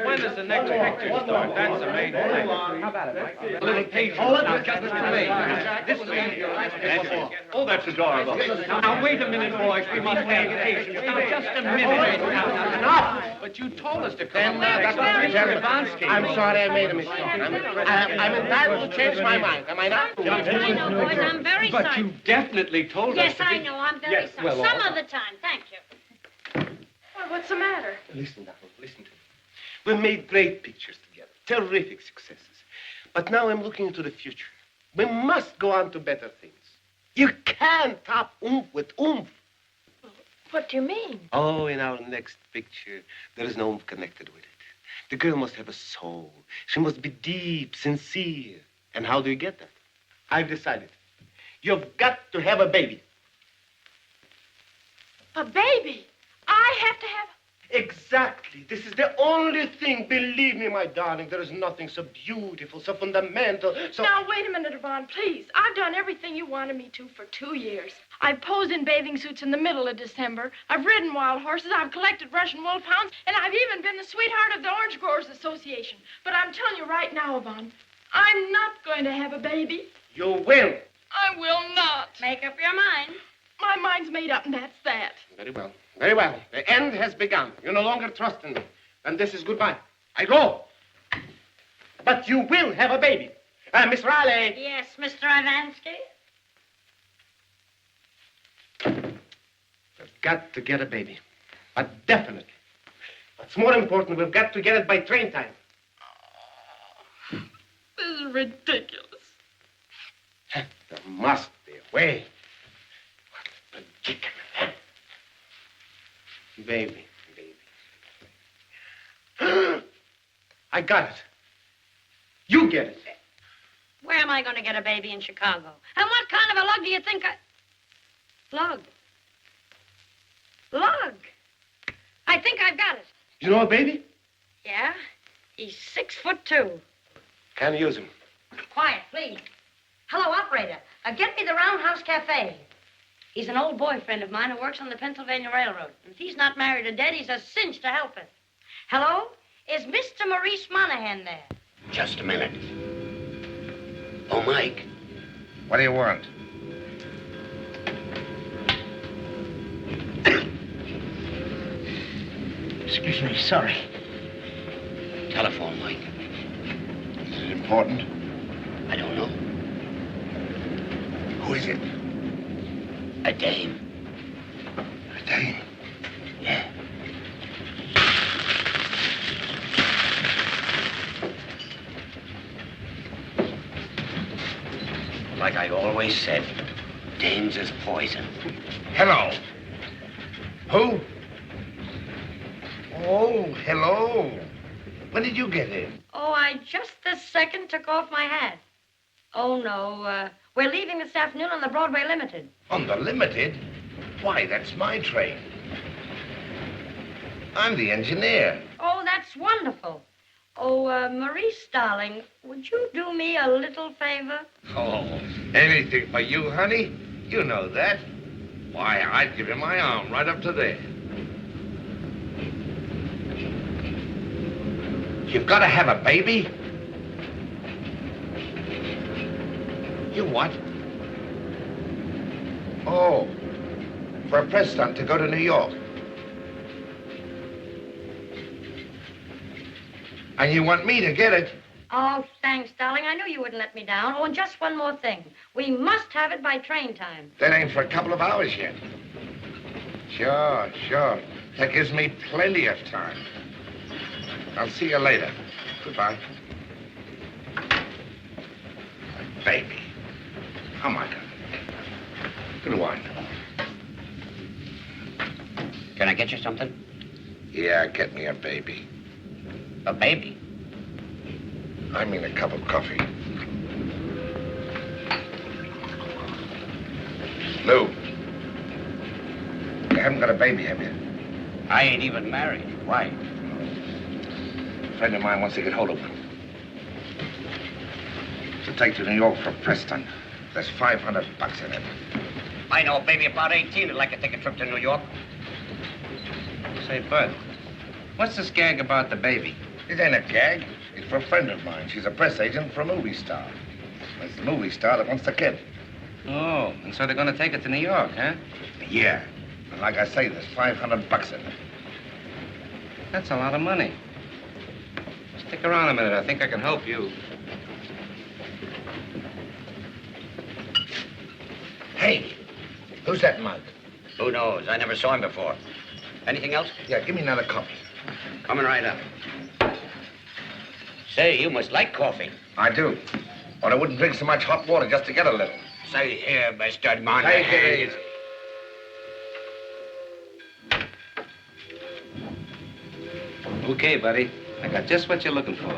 When does the next picture start? That's the main thing. How about it, Mike? A little patience. Now, just for me. This is Oh, that's adorable. Now, wait a minute, boys. We must have patience. Now, just a minute. Now, enough. But you told us to come. That's what I'm sorry I made a mistake. I'm entitled to change my mind. Am I not? Yes, I know, boys. I'm very sorry. But you definitely told us. Yes, I know. I'm very sorry. Well, Some other time. Thank you. Well, what's the matter? Listen, Donald, listen to me. We made great pictures together, terrific successes. But now I'm looking into the future. We must go on to better things. You can't top oomph with oomph. What do you mean? Oh, in our next picture, there is no oomph connected with it. The girl must have a soul. She must be deep, sincere. And how do you get that? I've decided. You've got to have a baby. A baby? I have to have... Exactly. This is the only thing. Believe me, my darling, there is nothing so beautiful, so fundamental, so... Now, wait a minute, Yvonne, please. I've done everything you wanted me to for 2 years. I've posed in bathing suits in the middle of December. I've ridden wild horses. I've collected Russian wolfhounds. And I've even been the sweetheart of the Orange Growers Association. But I'm telling you right now, Yvonne, I'm not going to have a baby. You will. I will not. Make up your mind. My mind's made up, and that's that. Very well. Very well. The end has begun. You no longer trust in me. And this is goodbye. I go. But you will have a baby. Miss Riley. Yes, Mr. Ivansky. We've got to get a baby. But definitely. What's more important, we've got to get it by train time. This is ridiculous. There must be a way. What a predicament. Baby. I got it. You get it. Where am I going to get a baby in Chicago? And what kind of a lug do you think I... Lug? Lug? I think I've got it. You know a baby? Yeah? He's 6'2". Can't use him. Quiet, please. Hello, operator. Get me the Roundhouse Cafe. He's an old boyfriend of mine who works on the Pennsylvania Railroad. If he's not married or dead, he's a cinch to help it. Hello? Is Mr. Maurice Monahan there? Just a minute. Oh, Mike. What do you want? Excuse me, sorry. Telephone, Mike. Is it important? I don't know. Who is it? A dame. A dame? Yeah. Like I always said, dames is poison. Hello. Who? Oh, hello. When did you get in? Oh, I just this second took off my hat. Oh, no. We're leaving this afternoon on the Broadway Limited. On the Limited? Why, that's my train. I'm the engineer. Oh, that's wonderful. Oh, Maurice, darling, would you do me a little favor? Oh, anything for you, honey. You know that. Why, I'd give you my arm right up to there. You've got to have a baby? You what? Oh, for a press stunt to go to New York. And you want me to get it? Oh, thanks, darling. I knew you wouldn't let me down. Oh, and just one more thing. We must have it by train time. That ain't for a couple of hours yet. Sure. That gives me plenty of time. I'll see you later. Goodbye. Baby. Oh, my God. I get you something? Yeah, get me a baby. A baby? I mean a cup of coffee. Lou, you haven't got a baby, have you? I ain't even married. Why? A friend of mine wants to get hold of one. To take to New York for a press stunt. There's $500 in it. I know a baby about 18 who'd like to take a trip to New York. Say, Bud, what's this gag about the baby? It ain't a gag. It's for a friend of mine. She's a press agent for a movie star. It's the movie star that wants the kid. Oh, and so they're going to take it to New York, huh? Yeah. And like I say, there's $500 in it. That's a lot of money. Stick around a minute. I think I can help you. Hey, who's that mug? Who knows? I never saw him before. Anything else? Yeah, give me another coffee. Coming right up. Say, you must like coffee. I do. Or I wouldn't drink so much hot water just to get a little. Say here, Mr. Monahan. Take it easy. Okay, buddy. I got just what you're looking for.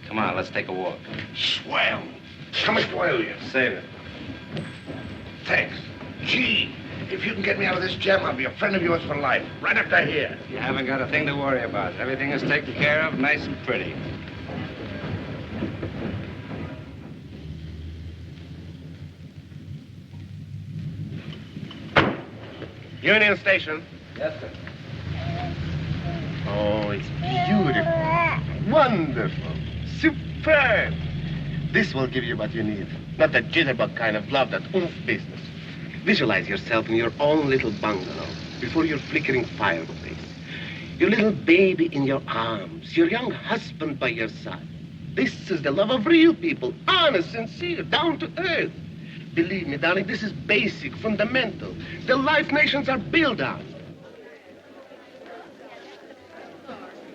Come on, let's take a walk. Swell. How much do I owe you? Save it. Thanks. Gee, if you can get me out of this jam, I'll be a friend of yours for life. Right up to here. You haven't got a thing to worry about. Everything is taken care of, nice and pretty. Union Station. Yes, sir. Oh, it's beautiful. Wonderful. Superb. This will give you what you need. Not that jitterbug kind of love, that oomph business. Visualize yourself in your own little bungalow before your flickering fireplace. Your little baby in your arms. Your young husband by your side. This is the love of real people. Honest, sincere, down to earth. Believe me, darling, this is basic, fundamental. The life nations are built on.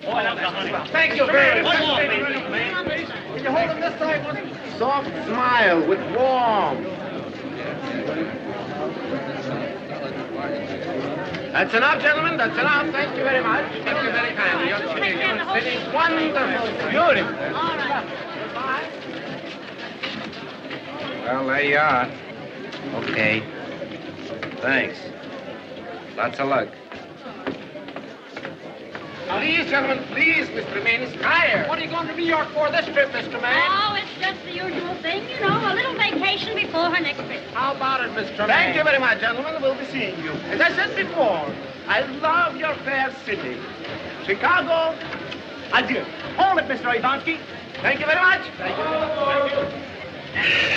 Thank you very much. Can you hold him this side? Soft smile with warmth. That's enough, gentlemen. That's enough. Thank you very much. Thank you very kindly. You're sitting wonderful. Beautiful. All right. Well, there you are. Okay. Thanks. Lots of luck. Please, gentlemen, please, Mr. Maine is tired. What are you going to New York for this trip, Mr. Maine? Oh, it's just the usual thing, you know, a little vacation before her next trip. How about it, Mr. Maine? Thank you very much, gentlemen. We'll be seeing you. As I said before, I love your fair city. Chicago, adieu. Hold it, Mr. Ivansky. Thank you very much. Thank you. Thank you.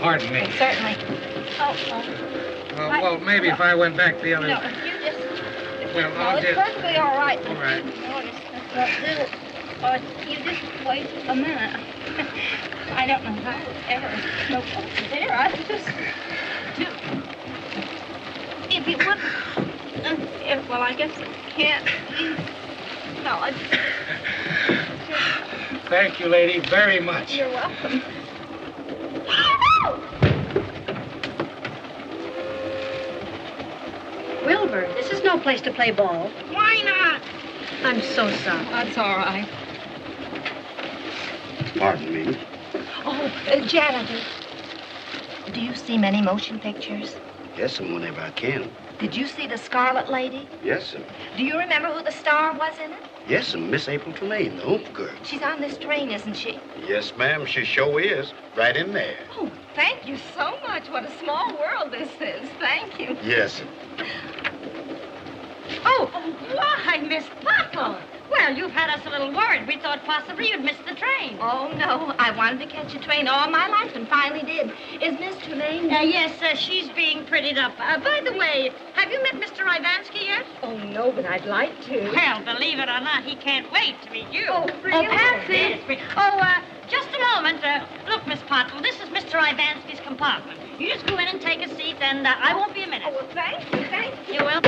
Pardon me. Certainly. Well, maybe if I went back the other... No, you just... Well, I'll it's just... perfectly all right. All right. Notice. You just wait a minute. I don't know how it ever smoked up there. I just... If you would... well, I guess I can't. No, I... Thank you, lady, very much. You're welcome. Wilbur, this is no place to play ball. Why not? I'm so sorry. That's all right. Pardon me. Oh, janitor. Do you see many motion pictures? Yes, and whenever I can. Did you see The Scarlet Lady? Yes, sir. Do you remember who the star was in it? Yes, and Miss April Tremaine, the Oomph girl. She's on this train, isn't she? Yes, ma'am, she sure is. Right in there. Oh, thank you so much. What a small world this is. Thank you. Yes, sir. Oh, why, Miss Pottle? Well, you've had us a little worried. We thought possibly you'd missed the train. Oh, no. I wanted to catch a train all my life and finally did. Is Miss Tremaine? Yes, she's being prettied up. By the way, have you met Mr. Ivansky yet? Oh, no, but I'd like to. Well, believe it or not, he can't wait to meet you. Oh, really? Patsy. Just a moment. Look, Miss Pottle, this is Mr. Ivansky's compartment. You just go in and take a seat, and I won't be a minute. Oh, well, thank you. Thank you. You will?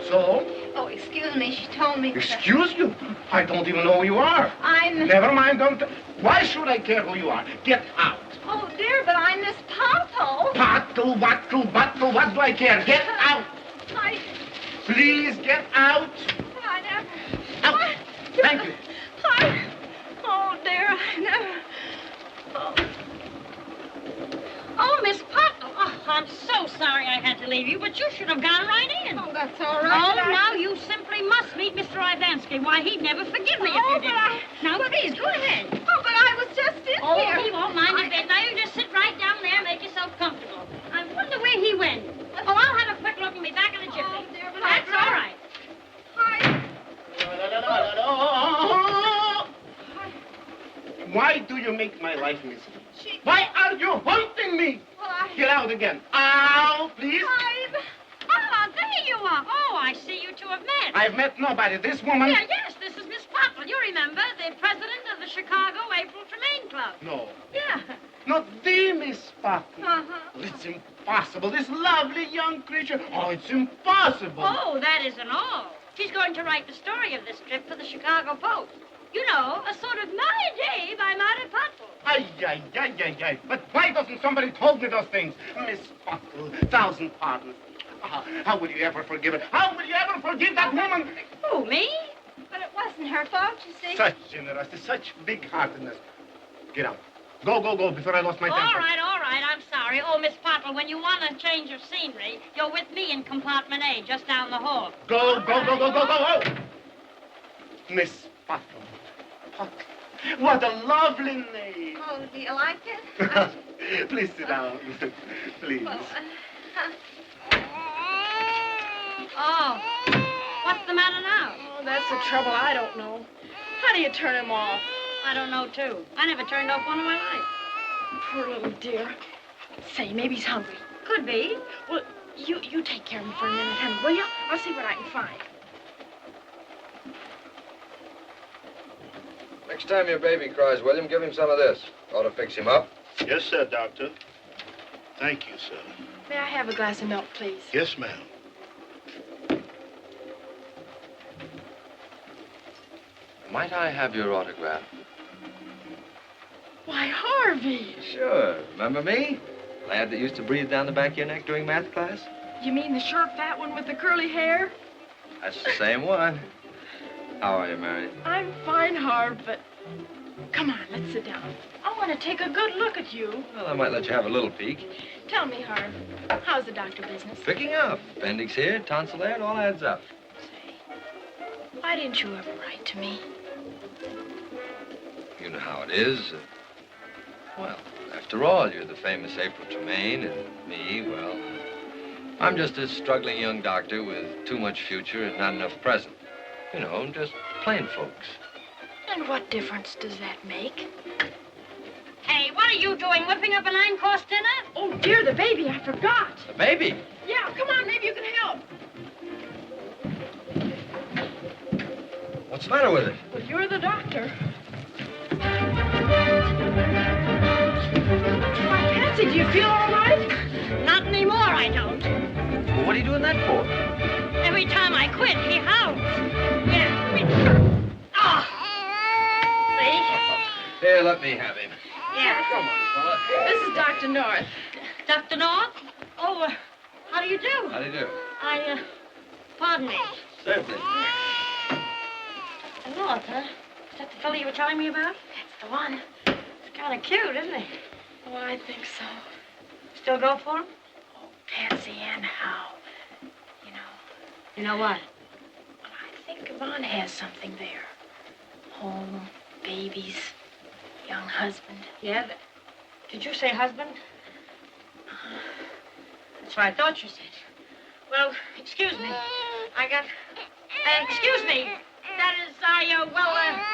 So? Oh, excuse me. She told me to... Excuse you? I don't even know who you are. I'm... Never mind, don't... Why should I care who you are? Get out. Oh, dear, but I'm Miss Pottle. Pottle, what do I care? Get out. Please, get out. I never... Out. Thank you. Oh, dear, I never... Oh, Miss Pottle. Oh, I'm so sorry I had to leave you, but you should have gone right in. Oh, that's all right. Oh, now you simply must meet Mr. Ivansky. Why, he'd never forgive me if you didn't. Now, please, go ahead. Oh, but I was just in Oh, here. he won't mind a bit. Now, you just sit right down there and make yourself comfortable. I wonder where he went. Oh, I'll have a quick look and be back in a jiffy. Oh, dear, but That's all right. Why do you make my life miserable? Why are you haunting me? Well, Get out again. Out, please. Oh, there you are. Oh, I see you two have met. I've met nobody. This woman... Yes, this is Miss Pottle. You remember, the president of the Chicago April Tremaine Club. No. Yeah. Not the Miss Pottle. Uh-huh. It's impossible. This lovely young creature. Oh, it's impossible. Oh, that isn't all. She's going to write the story of this trip for the Chicago Post. You know, a sort of my day by Marty Pottle. Ay. But why doesn't somebody told me those things? Miss Pottle, 1,000 pardons. How will you ever forgive her? How will you ever forgive that woman? Who, me? But it wasn't her fault, you see. Such generosity, such big-heartedness. Get out. Go, before I lost my temper. All right, I'm sorry. Oh, Miss Pottle, when you want to change your scenery, you're with me in compartment A, just down the hall. Go. Miss Pottle. What a lovely name. Oh, do you like it? Please sit down. Please. Well, Oh, what's the matter now? Oh, that's the trouble. I don't know. How do you turn him off? I don't know, too. I never turned off one in my life. Poor little dear. Say, maybe he's hungry. Could be. Well, you take care of him for a minute, honey, will you? I'll see what I can find. Next time your baby cries, William, give him some of this. Ought to fix him up. Yes, sir, Doctor. Thank you, sir. May I have a glass of milk, please? Yes, ma'am. Might I have your autograph? Why, Harvey. Sure. Remember me? Lad that used to breathe down the back of your neck during math class? You mean the short, fat one with the curly hair? That's the same one. How are you, Mary? I'm fine, Harv, but... Come on, let's sit down. I want to take a good look at you. Well, I might let you have a little peek. Tell me, Harv, how's the doctor business? Picking up. Appendix here, tonsil there, it all adds up. Say, why didn't you ever write to me? You know how it is. Well, after all, you're the famous April Tremaine, and me, well, I'm just a struggling young doctor with too much future and not enough present. You know, just plain folks. And what difference does that make? Hey, what are you doing, whipping up a 9-course dinner? Oh, dear, the baby, I forgot. The baby? Yeah, come on, maybe you can help. What's the matter with it? Well, you're the doctor. Why, Patsy, do you feel all right? Not anymore, I don't. Well, what are you doing that for? Every time I quit, he howls. Yeah. Oh. See? Here, let me have him. Yeah. Come on, fella. This is Dr. North. Dr. North? Oh, how do you do? How do you do? Pardon me. Certainly. North, huh? Is that the fellow you were telling me about? That's the one. It's kind of cute, isn't he? Oh, I think so. Still go for him? Oh, Patsy and how? You know what? Well, I think Yvonne has something there. Home, babies, young husband. Yeah? Did you say husband? That's what I thought you said. Well, excuse me. Excuse me. That is, excuse me.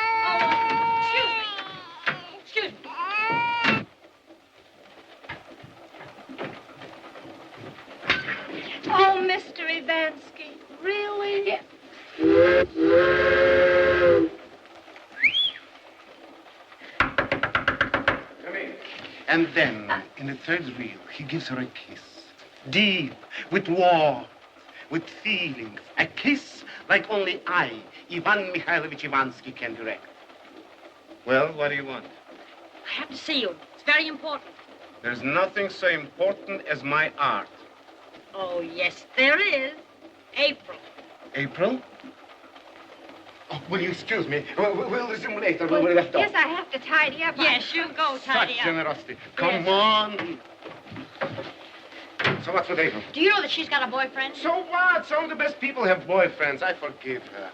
Excuse me. Oh, Mr. Ivansky, really? Yeah. Come in. And then, in the third reel, he gives her a kiss. Deep, with warmth, with feelings. A kiss like only I, Ivan Mikhailovich Ivansky, can direct. Well, what do you want? I have to see you. It's very important. There's nothing so important as my art. Oh, yes, there is. April. April? Oh, will you excuse me? We'll resume later where we left off. Yes, I have to tidy up. Yes, you go tidy Such up. generosity. Come Yes. on. So what's with April? Do you know that she's got a boyfriend? So what? Some of the best people have boyfriends. I forgive her.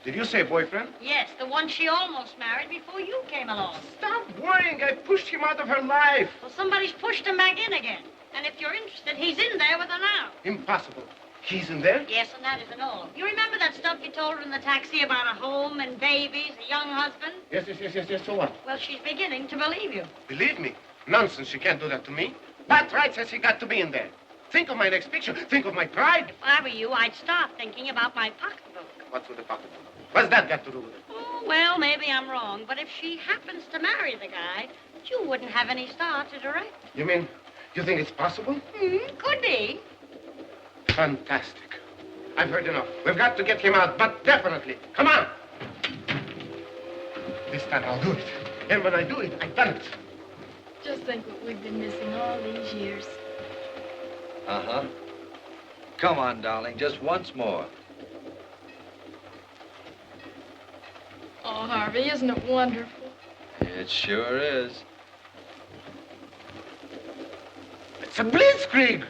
Did you say boyfriend? Yes, the one she almost married before you came along. Stop worrying. I pushed him out of her life. Well, somebody's pushed him back in again. And if you're interested, he's in there with her now. Impossible. He's in there? Yes, and that isn't all. You remember that stuff you told her in the taxi about a home and babies, a young husband? Yes. So what? Well, she's beginning to believe you. Believe me. Nonsense. She can't do that to me. What right has he got to be in there? Think of my next picture. Think of my pride. If I were you, I'd start thinking about my pocketbook. What's with the pocketbook? What's that got to do with it? Oh, well, maybe I'm wrong, but if she happens to marry the guy, you wouldn't have any star to direct. You mean, you think it's possible? Could be. Fantastic. I've heard enough. We've got to get him out, but definitely. Come on. This time I'll do it. And when I do it, I've done it. Just think what we've been missing all these years. Uh-huh. Come on, darling, just once more. Oh, Harvey, isn't it wonderful? It sure is. It's a blitzkrieg.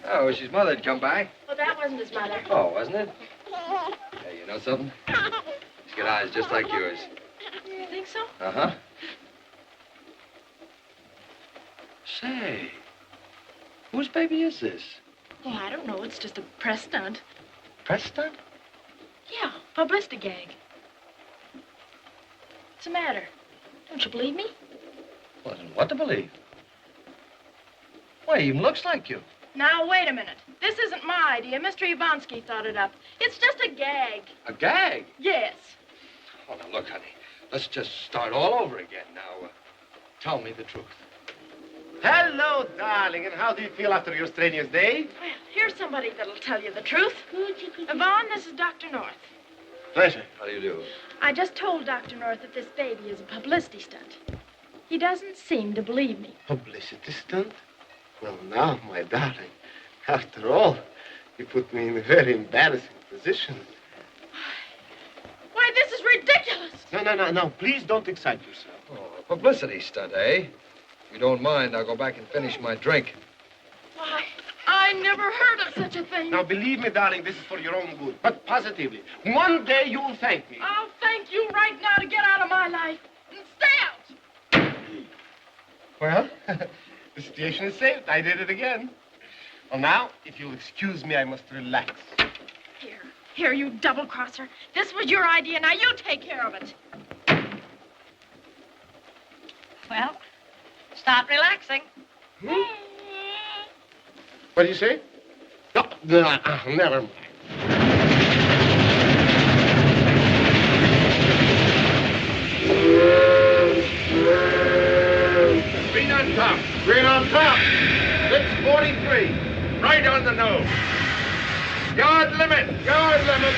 Oh, his mother had come back. Well, that wasn't his mother. Oh, wasn't it? Hey, you know something? He's got eyes just like yours. You think so? Uh-huh. Say, whose baby is this? Oh, I don't know. It's just a press stunt. Press stunt? Yeah, publicity gag. What's the matter? Don't you believe me? Well, then what to believe? Why, he even looks like you. Now, wait a minute. This isn't my idea. Mr. Ivansky thought it up. It's just a gag. A gag? Yes. Oh, now, look, honey. Let's just start all over again. Now, tell me the truth. Hello, darling. And how do you feel after your strenuous day? Well, here's somebody that'll tell you the truth. Yvonne, this is Dr. North. Pleasure. How do you do? I just told Dr. North that this baby is a publicity stunt. He doesn't seem to believe me. Publicity stunt? Well, now, my darling, after all, you put me in a very embarrassing position. Why, this is ridiculous. No. Please don't excite yourself. Oh, a publicity stunt, eh? If you don't mind, I'll go back and finish my drink. Why, I never heard of such a thing. Now, believe me, darling, this is for your own good. But positively, one day you'll thank me. I'll thank you right now to get out of my life and stay out. Well, the situation is saved. I did it again. Well, now, if you'll excuse me, I must relax. Here, you double-crosser. This was your idea. Now you take care of it. Well, start relaxing. What do you say? No, never mind. Green on top. Green on top. 643. Right on the nose. Yard limit. Yard limit.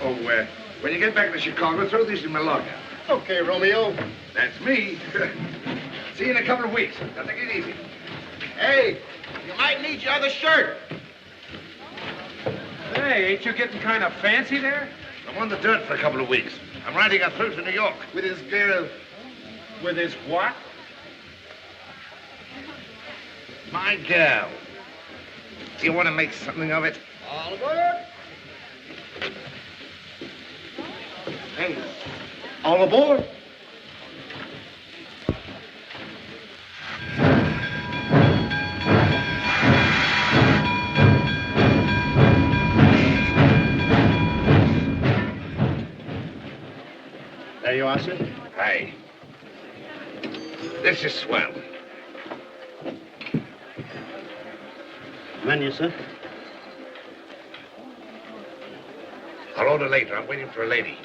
Oh, when you get back to Chicago, throw these in my log. Okay, Romeo. That's me. See you in a couple of weeks. Now, take it easy. Hey, you might need your other shirt. Hey, ain't you getting kind of fancy there? I'm on the dirt for a couple of weeks. I'm riding her through to New York. With his girl. With his what? My girl. Do you want to make something of it? All aboard. Hey, all aboard. There you are, sir. Hi. This is swell. Menu, sir. I'll order later. I'm waiting for a lady.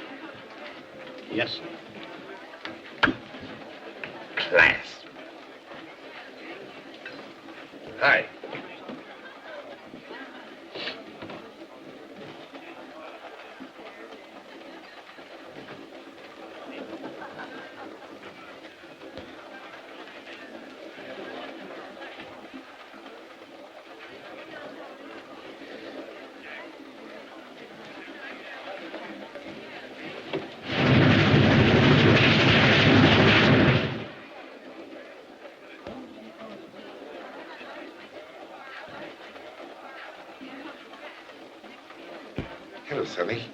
Yes, sir. Class. Hi. Hello, Sonny.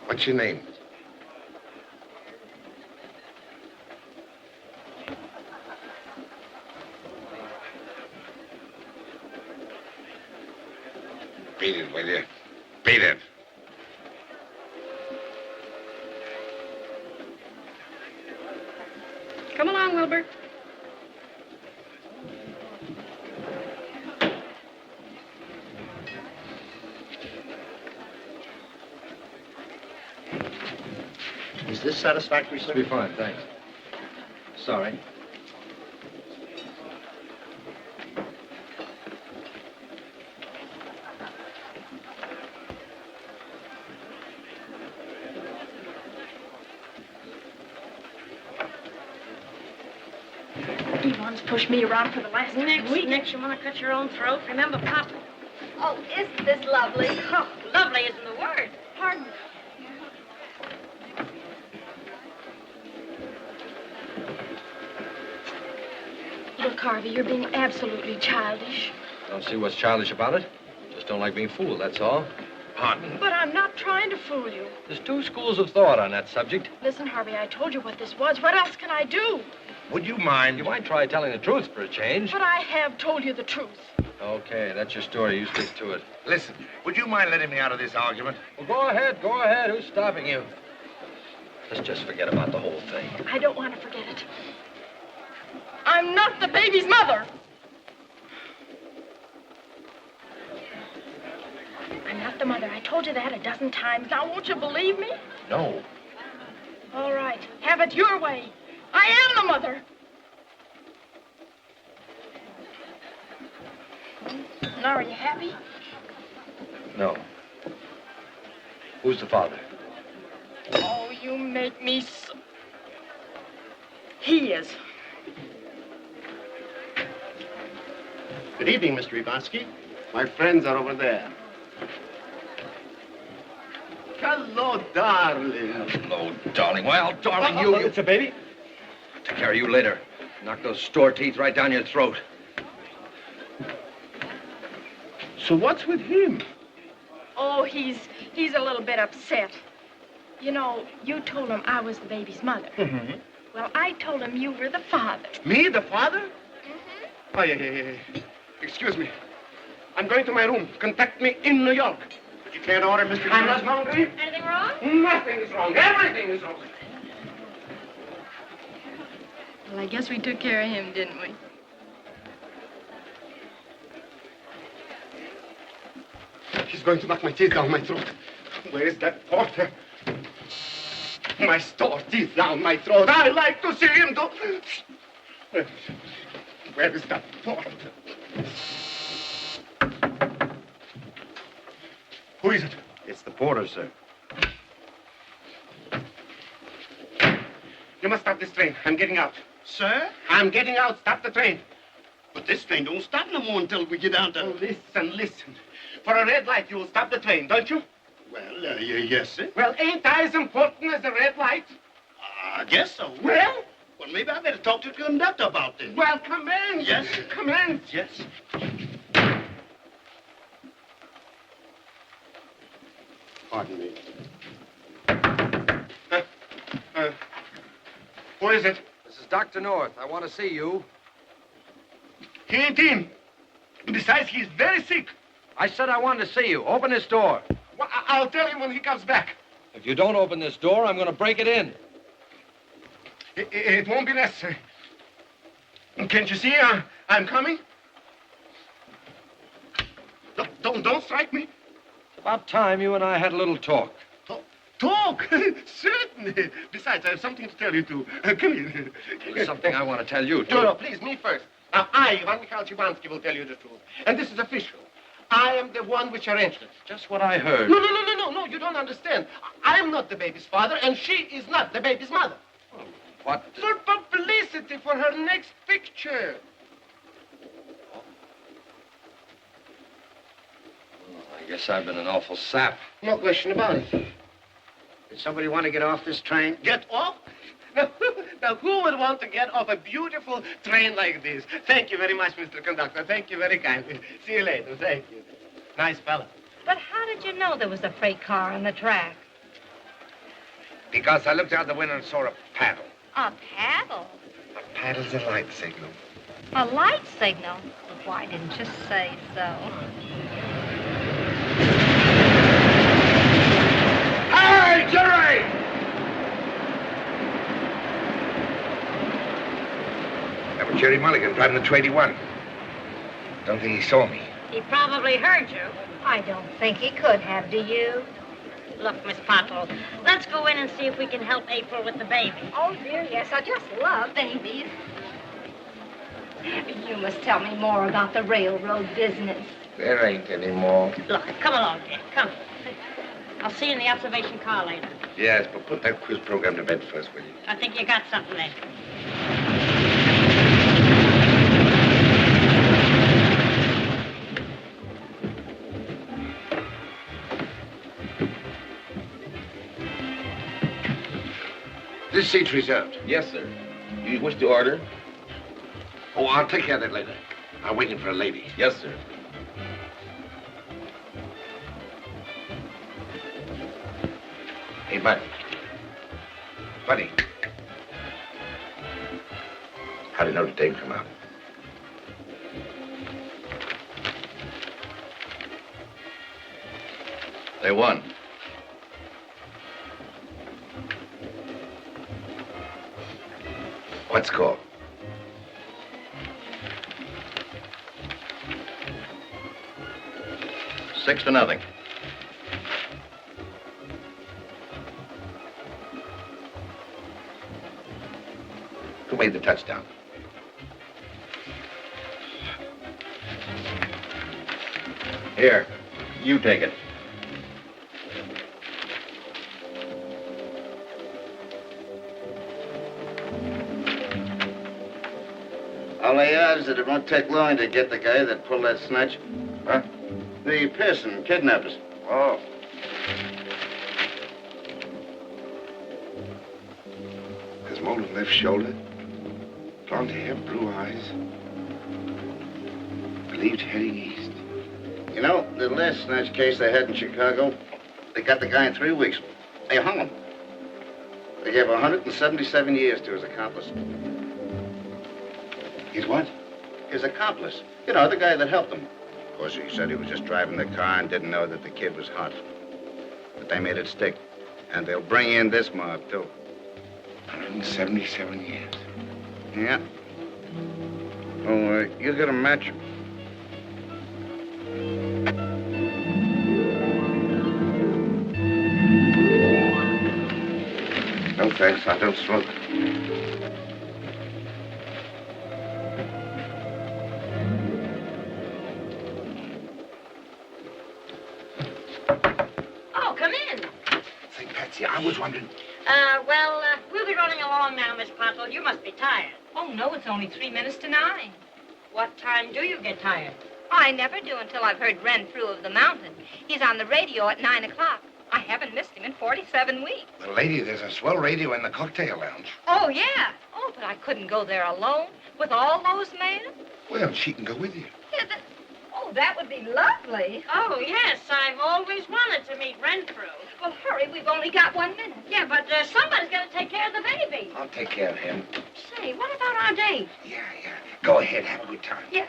What's your name? Beat it, will you? Beat it. Come along, Wilbur. Is this satisfactory, sir? Be fine, thanks. Sorry. Yvonne's pushed me around for the last week. Next, you want to cut your own throat? Remember, Pop? Oh, isn't this lovely? Oh, lovely isn't the word. Pardon. Look, Harvey, you're being absolutely childish. Don't see what's childish about it. Just don't like being fooled, that's all. Pardon? But I'm not trying to fool you. There's two schools of thought on that subject. Listen, Harvey, I told you what this was. What else can I do? Would you mind? You might try telling the truth for a change. But I have told you the truth. Okay, that's your story. You stick to it. Listen, would you mind letting me out of this argument? Well, go ahead, go ahead. Who's stopping you? Let's just forget about the whole thing. I don't want to forget it. I'm not the baby's mother. I'm not the mother. I told you that a dozen times. Now, won't you believe me? No. All right. Have it your way. I am the mother. Now, are you happy? No. Who's the father? Oh, you make me so... He is. Good evening, Mr. Ivansky. My friends are over there. Hello, darling. Hello, darling. Well, darling, you... It's a baby? Take care of you later. Knock those store teeth right down your throat. So what's with him? Oh, he's a little bit upset. You know, you told him I was the baby's mother. Mm-hmm. Well, I told him you were the father. Me, the father? Mm-hmm. Oh, yeah. Excuse me. I'm going to my room. Contact me in New York. You can't order, Mr. I'm not hungry. Anything wrong? Nothing is wrong. Everything is wrong. Well, I guess we took care of him, didn't we? He's going to knock my teeth down my throat. Where is that porter? My store teeth down my throat. I like to see him do... Where is that porter? Who is it? It's the porter, sir. You must stop this train. I'm getting out. Sir? I'm getting out. Stop the train. But this train don't stop no more until we get down to... Oh, listen. For a red light, you will stop the train, don't you? Well, yes, sir. Well, ain't I as important as the red light? I guess so. Well, maybe I better talk to the conductor about this. Well, come in. Yes. Come in. Yes. Pardon me. Who is it? This is Dr. North. I want to see you. He ain't in. Besides, he's very sick. I said I wanted to see you. Open this door. Well, I'll tell him when he comes back. If you don't open this door, I'm going to break it in. It won't be necessary. Can't you see I'm coming? Look, don't strike me. About time you and I had a little talk. Talk? Certainly. Besides, I have something to tell you, too. Come here. There's something I want to tell you, too. No, please, me first. Now, I, Ivan Mikhailовich, will tell you the truth. And this is official. I am the one which arranged it. Just what I heard. No, you don't understand. I am not the baby's father, and she is not the baby's mother. What? For publicity for her next picture. I guess I've been an awful sap. No question about it. Did somebody want to get off this train? Get off? Now, who would want to get off a beautiful train like this? Thank you very much, Mr. Conductor. Thank you very kindly. See you later. Thank you. Nice fella. But how did you know there was a freight car on the track? Because I looked out the window and saw a paddle. A paddle? A paddle's a light signal. A light signal? Well, why didn't you say so? Hey, Jerry! That was Jerry Mulligan driving the 281. Don't think he saw me. He probably heard you. I don't think he could have, do you? Look, Miss Pottle, let's go in and see if we can help April with the baby. Oh, dear, yes. I just love babies. You must tell me more about the railroad business. There ain't any more. Look, come along, dear. Come. I'll see you in the observation car later. Yes, but put that quiz program to bed first, will you? I think you got something there. This seat's reserved. Yes, sir. Do you wish to order? Oh, I'll take care of that later. I'm waiting for a lady. Yes, sir. Hey, Bud. Buddy. How did Notre Dame come out? They won. What score? Six to nothing. Who made the touchdown? Here, you take it. All the odds that it won't take long to get the guy that pulled that snatch. Huh? The Pearson kidnappers. Oh. There's molded left shoulder, blonde hair, blue eyes. Believed heading east. You know, the last snatch case they had in Chicago, they got the guy in 3 weeks. They hung him. They gave 177 years to his accomplice. His what? His accomplice. You know, the guy that helped him. Of course, he said he was just driving the car and didn't know that the kid was hot. But they made it stick. And they'll bring in this mob, too. 177 years. Yeah. Oh, you get a match. No thanks, I don't smoke. Oh, come in. Say, Patsy, I was wondering. We'll be running along now, Miss Pottle. You must be tired. Oh, no, it's only 3 minutes to 9. What time do you get tired? I never do until I've heard Renfrew of the Mountain. He's on the radio at 9 o'clock. I haven't missed him in 47 weeks. Well, lady, there's a swell radio in the cocktail lounge. Oh, yeah. Oh, but I couldn't go there alone with all those men. Well, she can go with you. Yeah, oh, that would be lovely. Oh, yes. I've always wanted to meet Renfrew. Well, hurry. We've only got 1 minute. Yeah, but somebody's got to take care of the baby. I'll take care of him. Say, what about our date? Yeah. Go ahead, have a good time. Yeah,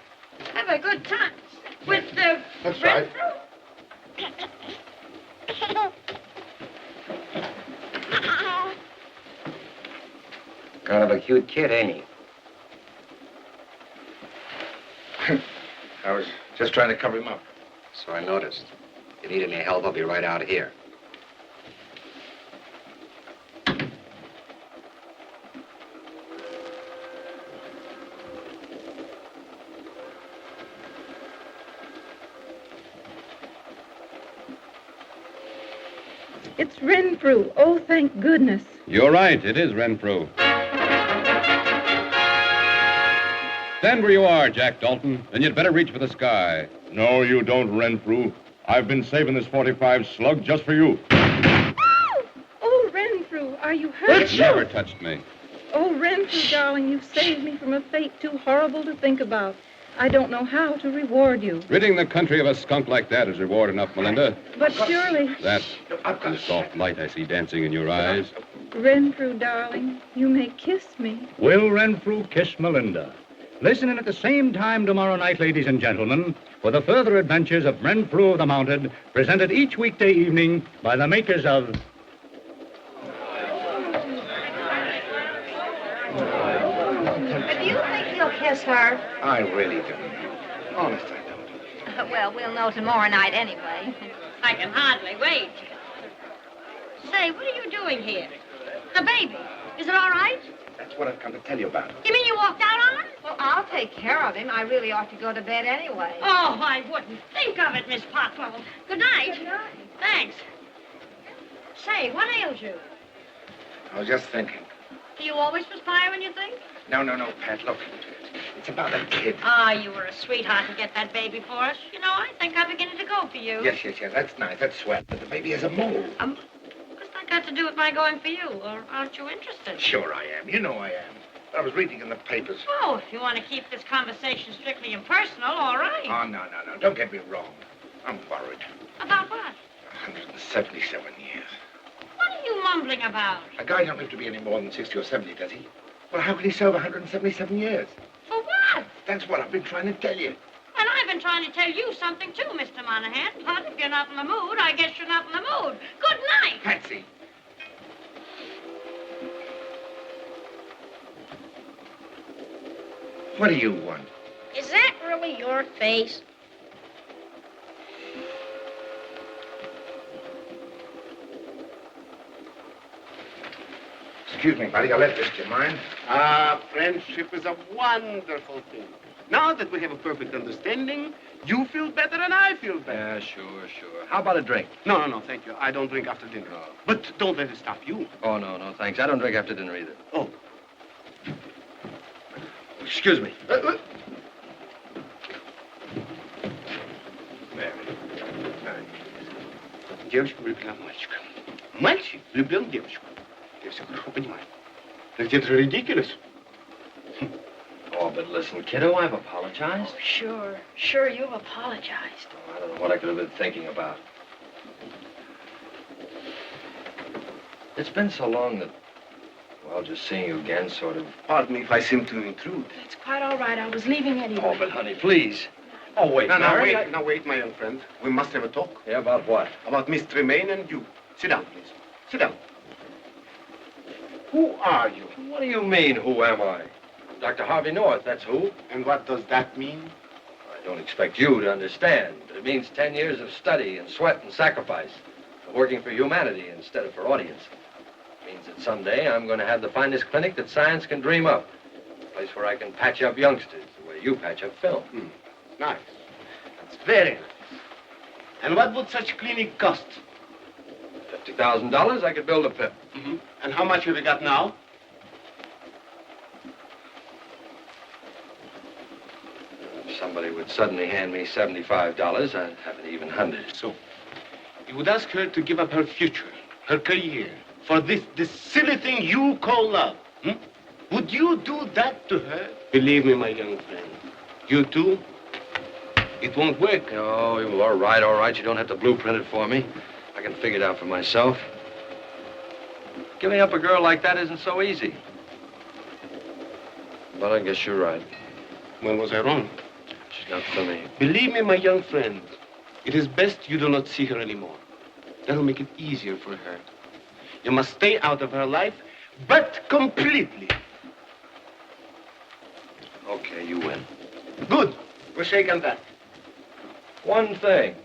have a good time. With That's Renfrew? Kind of a cute kid, ain't he? I was just trying to cover him up. So I noticed. If you need any help, I'll be right out here. It's Renfrew. Oh, thank goodness. You're right. It is Renfrew. Stand where you are, Jack Dalton, and you'd better reach for the sky. No, you don't, Renfrew. I've been saving this 45 slug just for you. Oh, Renfrew, are you hurt? It never touched me. Oh, Renfrew, darling, you've saved me from a fate too horrible to think about. I don't know how to reward you. Ridding the country of a skunk like that is reward enough, Melinda. But surely... That and the soft light I see dancing in your eyes. Renfrew, darling, you may kiss me. Will Renfrew kiss Melinda? Listen in at the same time tomorrow night, ladies and gentlemen, for the further adventures of Renfrew of the Mounted, presented each weekday evening by the makers of... Do you think he'll kiss her? I really don't. Honest, I don't. Well, we'll know tomorrow night anyway. I can hardly wait. Say, what are you doing here? The baby. Is it all right? That's what I've come to tell you about. You mean you walked out on it? Well, I'll take care of him. I really ought to go to bed anyway. Oh, I wouldn't think of it, Miss Potwell. Good night. Good night. Thanks. Say, what ails you? I was just thinking. Do you always perspire when you think? No, Pat, look. It's about a kid. Ah, you were a sweetheart to get that baby for us. You know, I think I'm beginning to go for you. Yes. That's nice. That's swell. But the baby has a mole. What's that got to do with my going for you? Or aren't you interested? Sure I am. You know I am. I was reading in the papers. Oh, if you want to keep this conversation strictly impersonal, all right. Oh, no. Don't get me wrong. I'm worried. About what? 177 years. What are you mumbling about? A guy don't live to be any more than 60 or 70, does he? Well, how can he serve 177 years? For what? That's what I've been trying to tell you. And I've been trying to tell you something, too, Mr. Monahan. But if you're not in the mood, I guess you're not in the mood. Good night. Patsy. What do you want? Is that really your face? Excuse me, buddy. I left this. Do you mind? Friendship is a wonderful thing. Now that we have a perfect understanding, you feel better and I feel better. Yeah, sure. How about a drink? No, thank you. I don't drink after dinner. Oh. But don't let it stop you. Oh, no, thanks. I don't drink after dinner either. Oh. Excuse me. Девочку влюблена в мальчика. Мальчик влюблен в девочку. Ты все хорошо понимаешь. That's just ridiculous. Oh, but listen, kiddo, I've apologized. Oh, sure. Sure, you've apologized. I don't know what I could have been thinking about. It's been so long that, well, just seeing you again sort of... Pardon me if I seem to intrude. It's quite all right. I was leaving anyway. Oh, but honey, please. Oh, wait, Now, Mary, wait, my young friend. We must have a talk. Yeah, about what? About Miss Tremaine and you. Sit down, please. Sit down. Who are you? What do you mean, who am I? Dr. Harvey North, that's who. And what does that mean? I don't expect you to understand. It means 10 years of study and sweat and sacrifice, working for humanity instead of for audience. It means that someday I'm going to have the finest clinic that science can dream up. A place where I can patch up youngsters the way you patch up film. Nice. That's very nice. And what would such clinic cost? $50,000, I could build a pit. And how much have you got now? If somebody would suddenly hand me $75, I'd have an even 100. So, you would ask her to give up her future, her career, for this silly thing you call love. Would you do that to her? Believe me, my young friend. You too? It won't work. Oh, all right, all right. You don't have to blueprint it for me. I can figure it out for myself. Giving up a girl like that isn't so easy. But I guess you're right. When was I wrong? She's not for me. Believe me, my young friend, it is best you do not see her anymore. That'll make it easier for her. You must stay out of her life, but completely. Okay, you win. Good. We'll shake on that. One thing.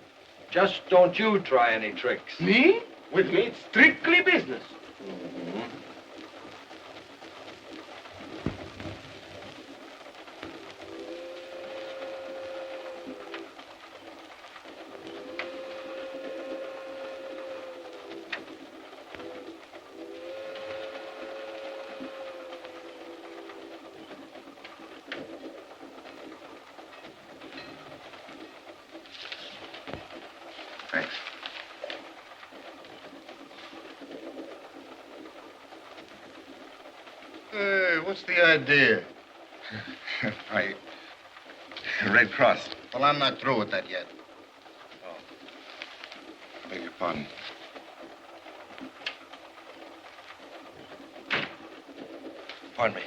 Just don't you try any tricks. Me? With me, it's strictly business. Thanks. What's the idea? Red Cross. Well, I'm not through with that yet. Oh. Beg your pardon. Pardon me.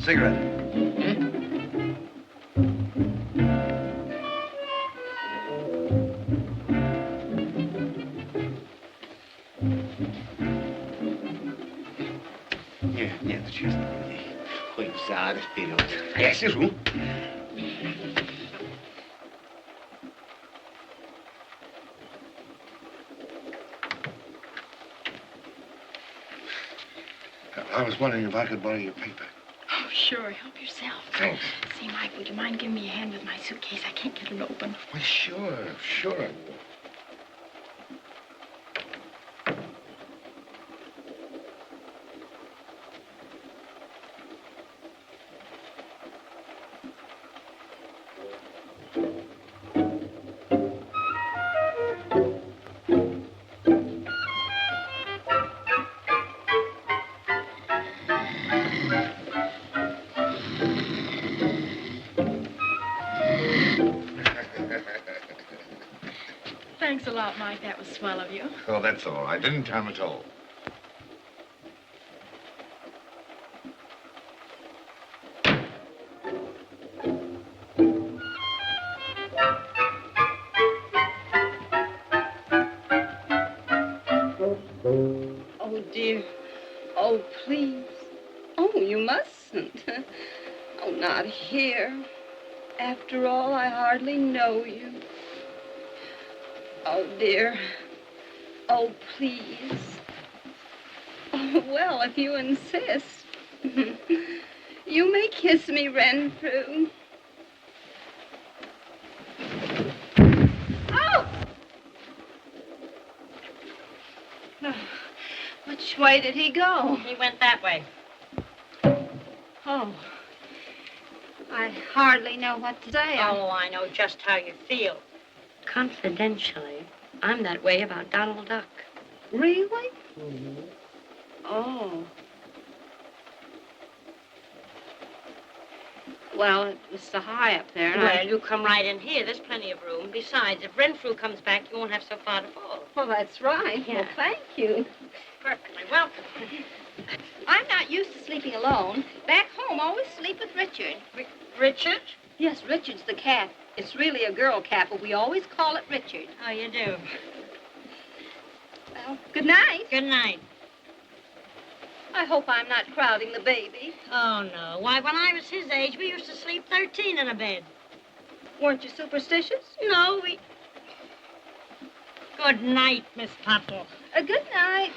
Cigarette. Нет, честно. Ой, зараз вперед. Я сижу. I was wondering if I could borrow your paper. Oh, sure. Help yourself. Thanks. Say, Mike, would you mind giving me a hand with my suitcase? I can't get it open. Well, sure. Thanks a lot, Mike. That was swell of you. Oh, that's all right. Didn't time at all. Oh, dear. Oh, please. Oh, you mustn't. Oh, not here. After all, I hardly know you. Oh, dear. Oh, please. Oh, well, if you insist. You may kiss me, Renfrew. Oh! Which way did he go? He went that way. Oh. I hardly know what to say. Oh, I know just how you feel. Confidentially, I'm that way about Donald Duck. Really? Mm-hmm. Oh. Well, it was so high up there. And Well, you come right in here. There's plenty of room. Besides, if Renfrew comes back, you won't have so far to fall. Well, that's right. Yeah. Well, thank you. Perfectly welcome. I'm not used to sleeping alone. Back home, I always sleep with Richard. Richard? Yes, Richard's the cat. It's really a girl cat, but we always call it Richard. Oh, you do? Well, good night. Good night. I hope I'm not crowding the baby. Oh, no. Why, when I was his age, we used to sleep 13 in a bed. Weren't you superstitious? No, we... Good night, Miss Pottle. Good night.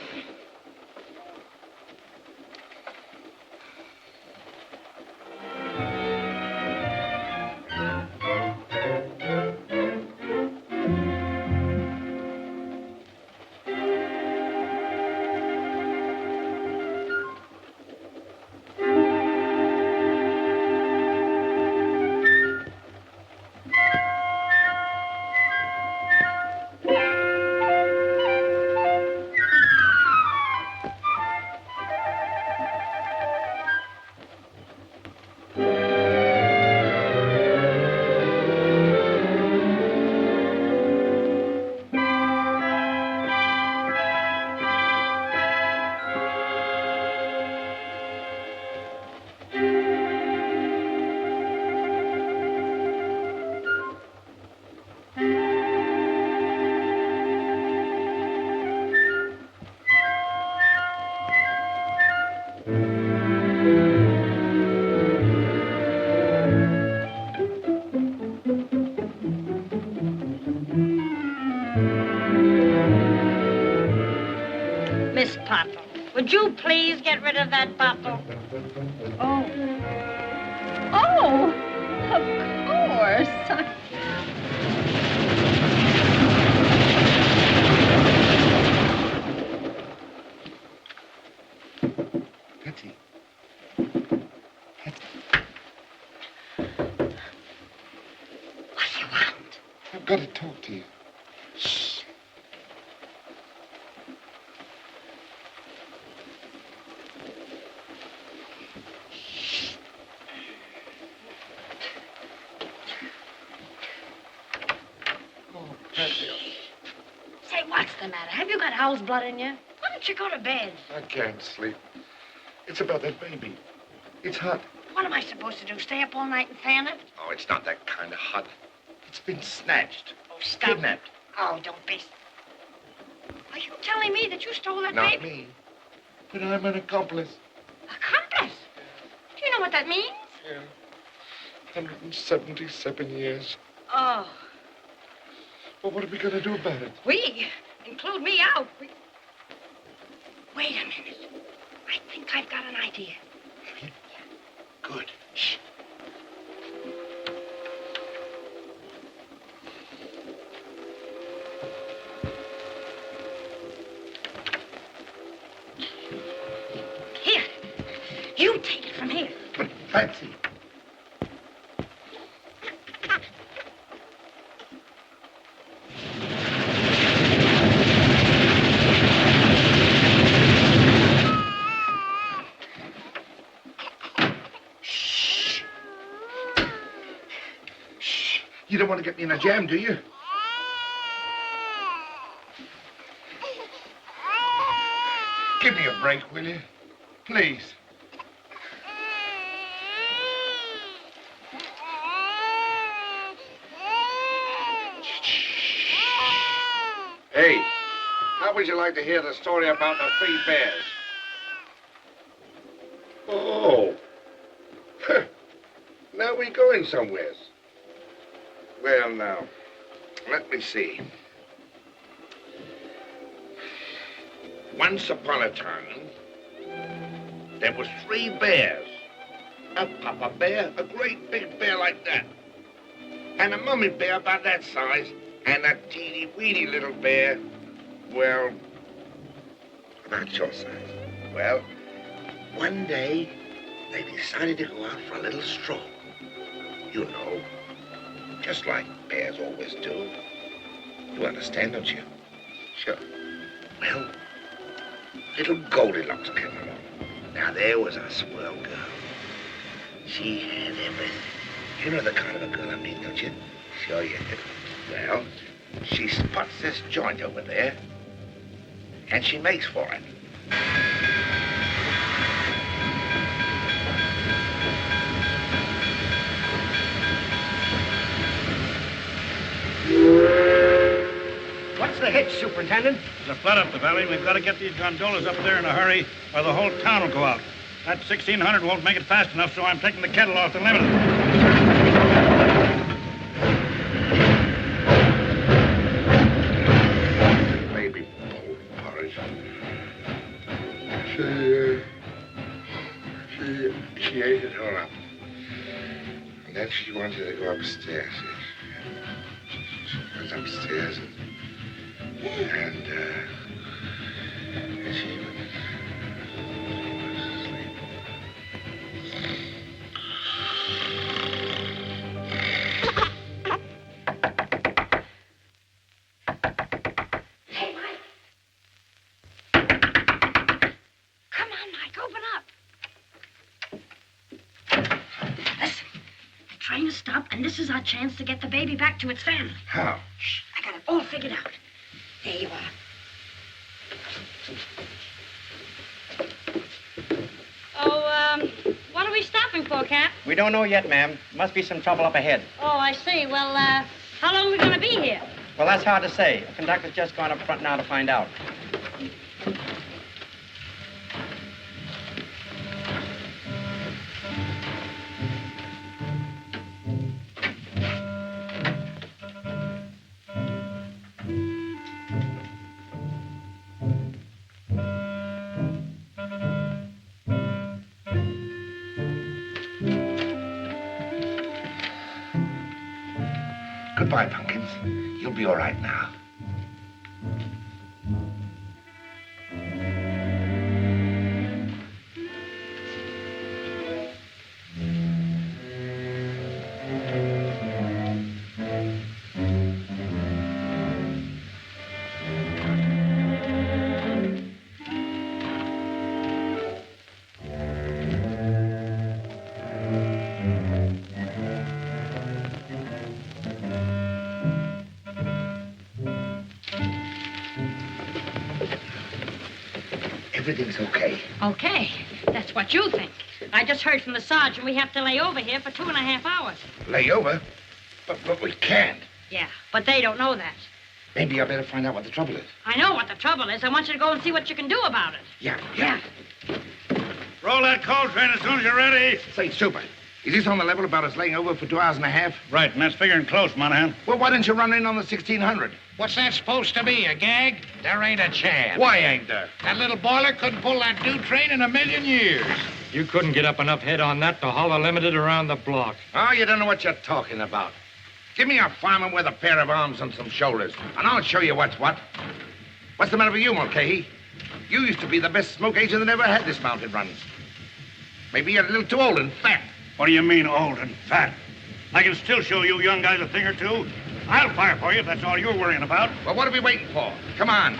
Miss Pottle, would you please get rid of that bottle? Oh. Oh, of course. Betty. What do you want? I've got to talk to you. Shh. Say, what's the matter? Have you got owl's blood in you? Why don't you go to bed? I can't sleep. It's about that baby. It's hot. What am I supposed to do? Stay up all night and fan it? Oh, it's not that kind of hot. It's been snatched. Oh, stop. Kidnapped. Oh, don't be. Are you telling me that you stole that Not baby? me. But I'm an accomplice. Accomplice? Do you know what that means? Yeah. 177 years. Oh, Well, what are we going to do about it? we include me out. Wait a minute. I think I've got an idea. Good. Shh. Here. You take it from here. But, Patsy. You don't want to get me in a jam, do you? break, will you? Please. Hey, how would you like to hear the story about the 3 bears? Oh. Now we're going somewhere. Well, now, let me see. Once upon a time, there was 3 bears. A papa bear, a great big bear like that. And a mummy bear about that size. And a teeny-weeny little bear, well, about your size. Well, one day, they decided to go out for a little stroll. You know, just like bears always do. You understand, don't you? Sure. Well, little Goldilocks came along. Now, there was a swell girl. She had everything. You know the kind of a girl I mean, don't you? Sure you do. Well, she spots this joint over there, and she makes for it. What's the hitch, Superintendent? There's a flood up the valley. We've got to get these gondolas up there in a hurry, or the whole town will go out. That 1600 won't make it fast enough, so I'm taking the kettle off the limit. She ate it all up. And then she wanted to go upstairs. She was upstairs and she was asleep. Hey, Mike. Come on, Mike, open up. Listen, the train has stopped, and this is our chance to get the baby back to its family. How? Shh, I got it all figured out. There you are. Oh, what are we stopping for, Cap? We don't know yet, ma'am. Must be some trouble up ahead. Oh, I see. Well, how long are we going to be here? Well, that's hard to say. The conductor's just gone up front now to find out. Goodbye, Pumpkins. You'll be all right now. Everything's okay. Okay, that's what you think. I just heard from the sergeant we have to lay over here for 2.5 hours. Lay over? But we can't. Yeah, but they don't know that. Maybe I better find out what the trouble is. I know what the trouble is. I want you to go and see what you can do about it. Yeah. Roll that coal train as soon as you're ready. Say, Super, is this on the level about us laying over for 2.5 hours? Right, and that's figuring close, Monahan. Well, why didn't you run in on the 1600? What's that supposed to be, a gag? There ain't a chance. Why ain't there? That little boiler couldn't pull that new train in 1,000,000 years. You couldn't get up enough head on that to haul a limited around the block. Oh, you don't know what you're talking about. Give me a fireman with a pair of arms and some shoulders, and I'll show you what's what. What's the matter with you, Mulcahy? You used to be the best smoke agent that ever had this mounted run. Maybe you're a little too old and fat. What do you mean, old and fat? I can still show you young guys a thing or two. I'll fire for you if that's all you're worrying about. Well, what are we waiting for? Come on.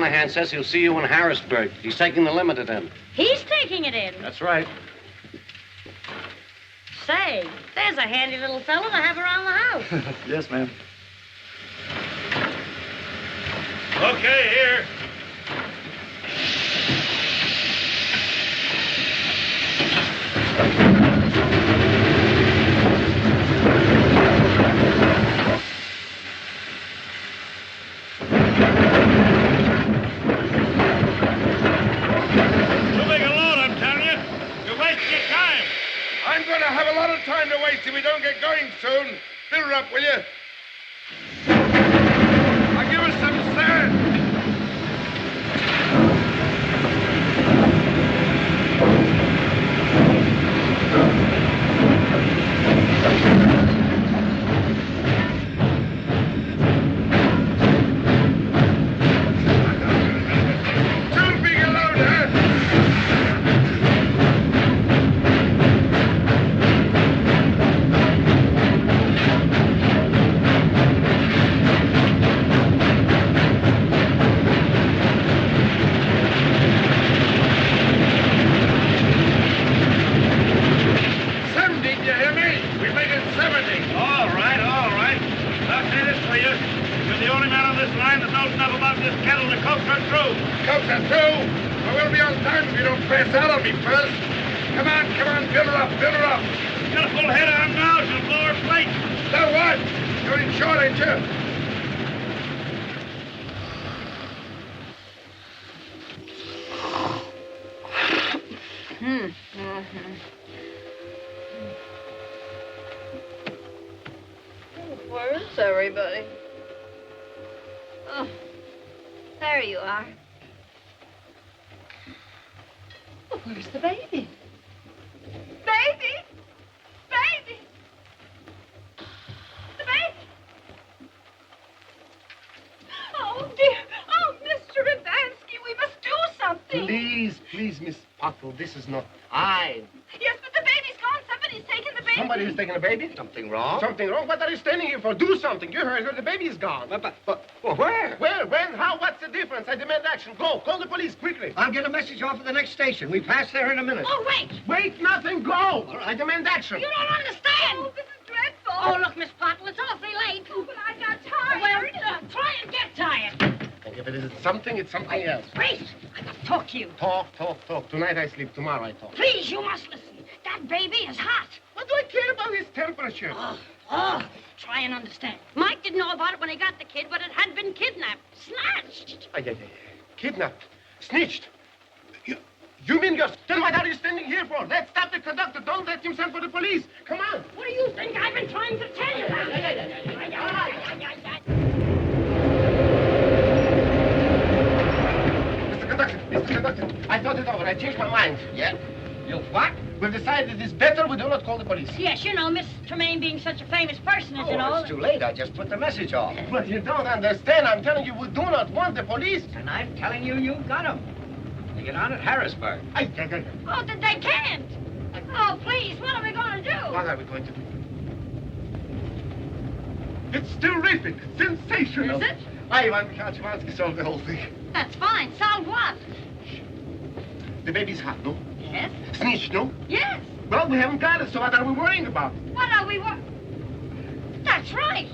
Monahan says he'll see you in Harrisburg. He's taking the Limited in. He's taking it in. That's right. Say, there's a handy little fellow to have around the house. Yes, ma'am. Okay, here. I'm going to have a lot of time to waste if we don't get going soon. Fill her up, will you? Now give us some sand. Too big a load, huh? Where's everybody? Oh, there you are. Oh, where's the baby? Baby! Baby! The baby! Oh, dear. Oh, Mr. Adamski, we must do something. Please, Miss Pottle, this is not time. Yes, but the baby's gone. Somebody's taken the baby. Somebody has taken a baby? Something wrong? Something wrong? What are you standing here for? Do something. You heard her. The baby is gone. But where? Where? When? How? What's the difference? I demand action. Go. Call the police quickly. I'll get a message off at the next station. We pass there in a minute. Oh, wait. Wait, nothing. Go. I demand action. You don't understand. Oh, this is dreadful. Oh, look, Miss Pottle, it's awfully late. Oh, but I got tired. Well, try and get tired. And if it isn't something, it's something else. Wait. I got to talk to you. Talk. Tonight I sleep. Tomorrow I talk. Please, you must listen. That baby is hot. What do I care about his temperature? Try and understand. Mike didn't know about it when he got the kid, but it had been kidnapped, snatched. Kidnapped, snitched. You mean then what are you standing here for? Let's stop the conductor. Don't let him send for the police. Come on. What do you think I've been trying to tell you? Mr. Conductor, I thought it over. I changed my mind. Yeah? You what? We've decided it is better we do not call the police. Yes, you know, Miss Tremaine being such a famous personage and all. It's too late. I just put the message off. But you don't understand. I'm telling you, we do not want the police. And I'm telling you, you got them. They get on at Harrisburg. Oh, they can't. Oh, please, what are we going to do? What are we going to do? It's terrific. Sensational. Is it? Ivan Kaczmarski solved the whole thing. That's fine. Solve what? The baby's hot, no? Yes. Snitched, no? Yes. Well, we haven't got it, so what are we worrying about? What are we That's right.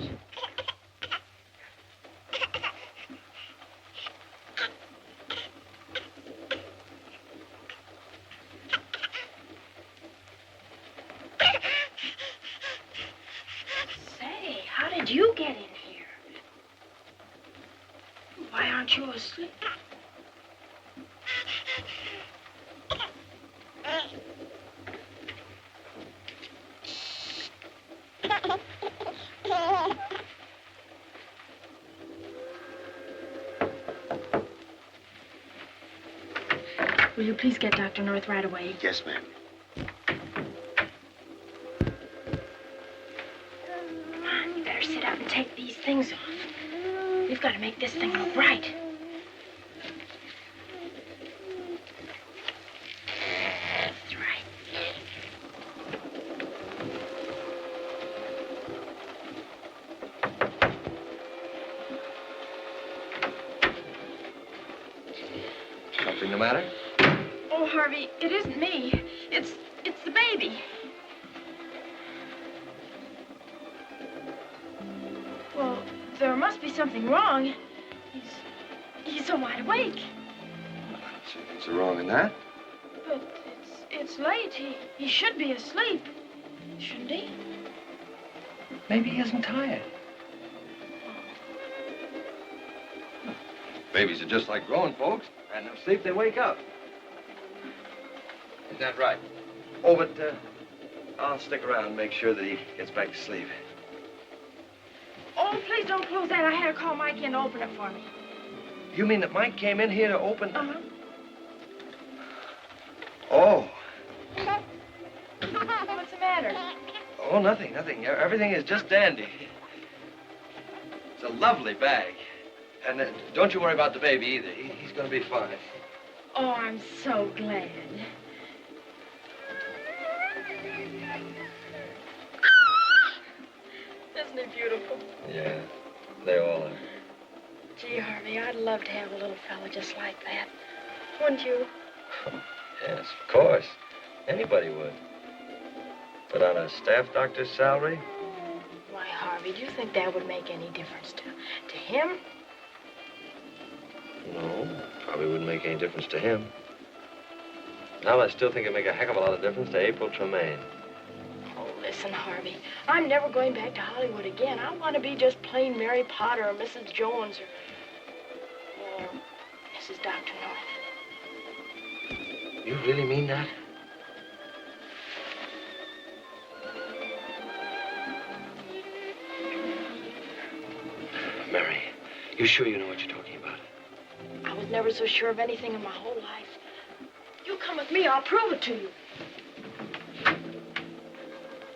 Say, how did you get in here? Why aren't you asleep? Will you please get Dr. North right away? Yes, ma'am. You better sit up and take these things off. We've got to make this thing look right. That's right. Something the matter? Oh, Harvey, it isn't me. It's the baby. Well, there must be something wrong. He's so wide awake. What's wrong in that? But it's late. He should be asleep. Shouldn't he? Maybe he isn't tired. Babies are just like grown folks. And they'll sleep, they wake up. Is that right? Oh, but I'll stick around and make sure that he gets back to sleep. Oh, please don't close that. I had to call Mike in to open it for me. You mean that Mike came in here to open? Uh-huh. Oh. What's the matter? Oh, nothing. Everything is just dandy. It's a lovely bag. And don't you worry about the baby either. He's going to be fine. Oh, I'm so glad. Isn't it beautiful? Yeah, they all are. Gee, Harvey, I'd love to have a little fella just like that. Wouldn't you? Yes, of course. Anybody would. But on a staff doctor's salary? Why, Harvey, do you think that would make any difference to him? No, probably wouldn't make any difference to him. Now, I still think it'd make a heck of a lot of difference to April Tremaine. Oh, listen, Harvey, I'm never going back to Hollywood again. I want to be just plain Mary Potter or Mrs. Jones or Mrs. Dr. North. You really mean that? Mary, you sure you know what you're talking about? I was never so sure of anything in my whole life. You come with me, I'll prove it to you.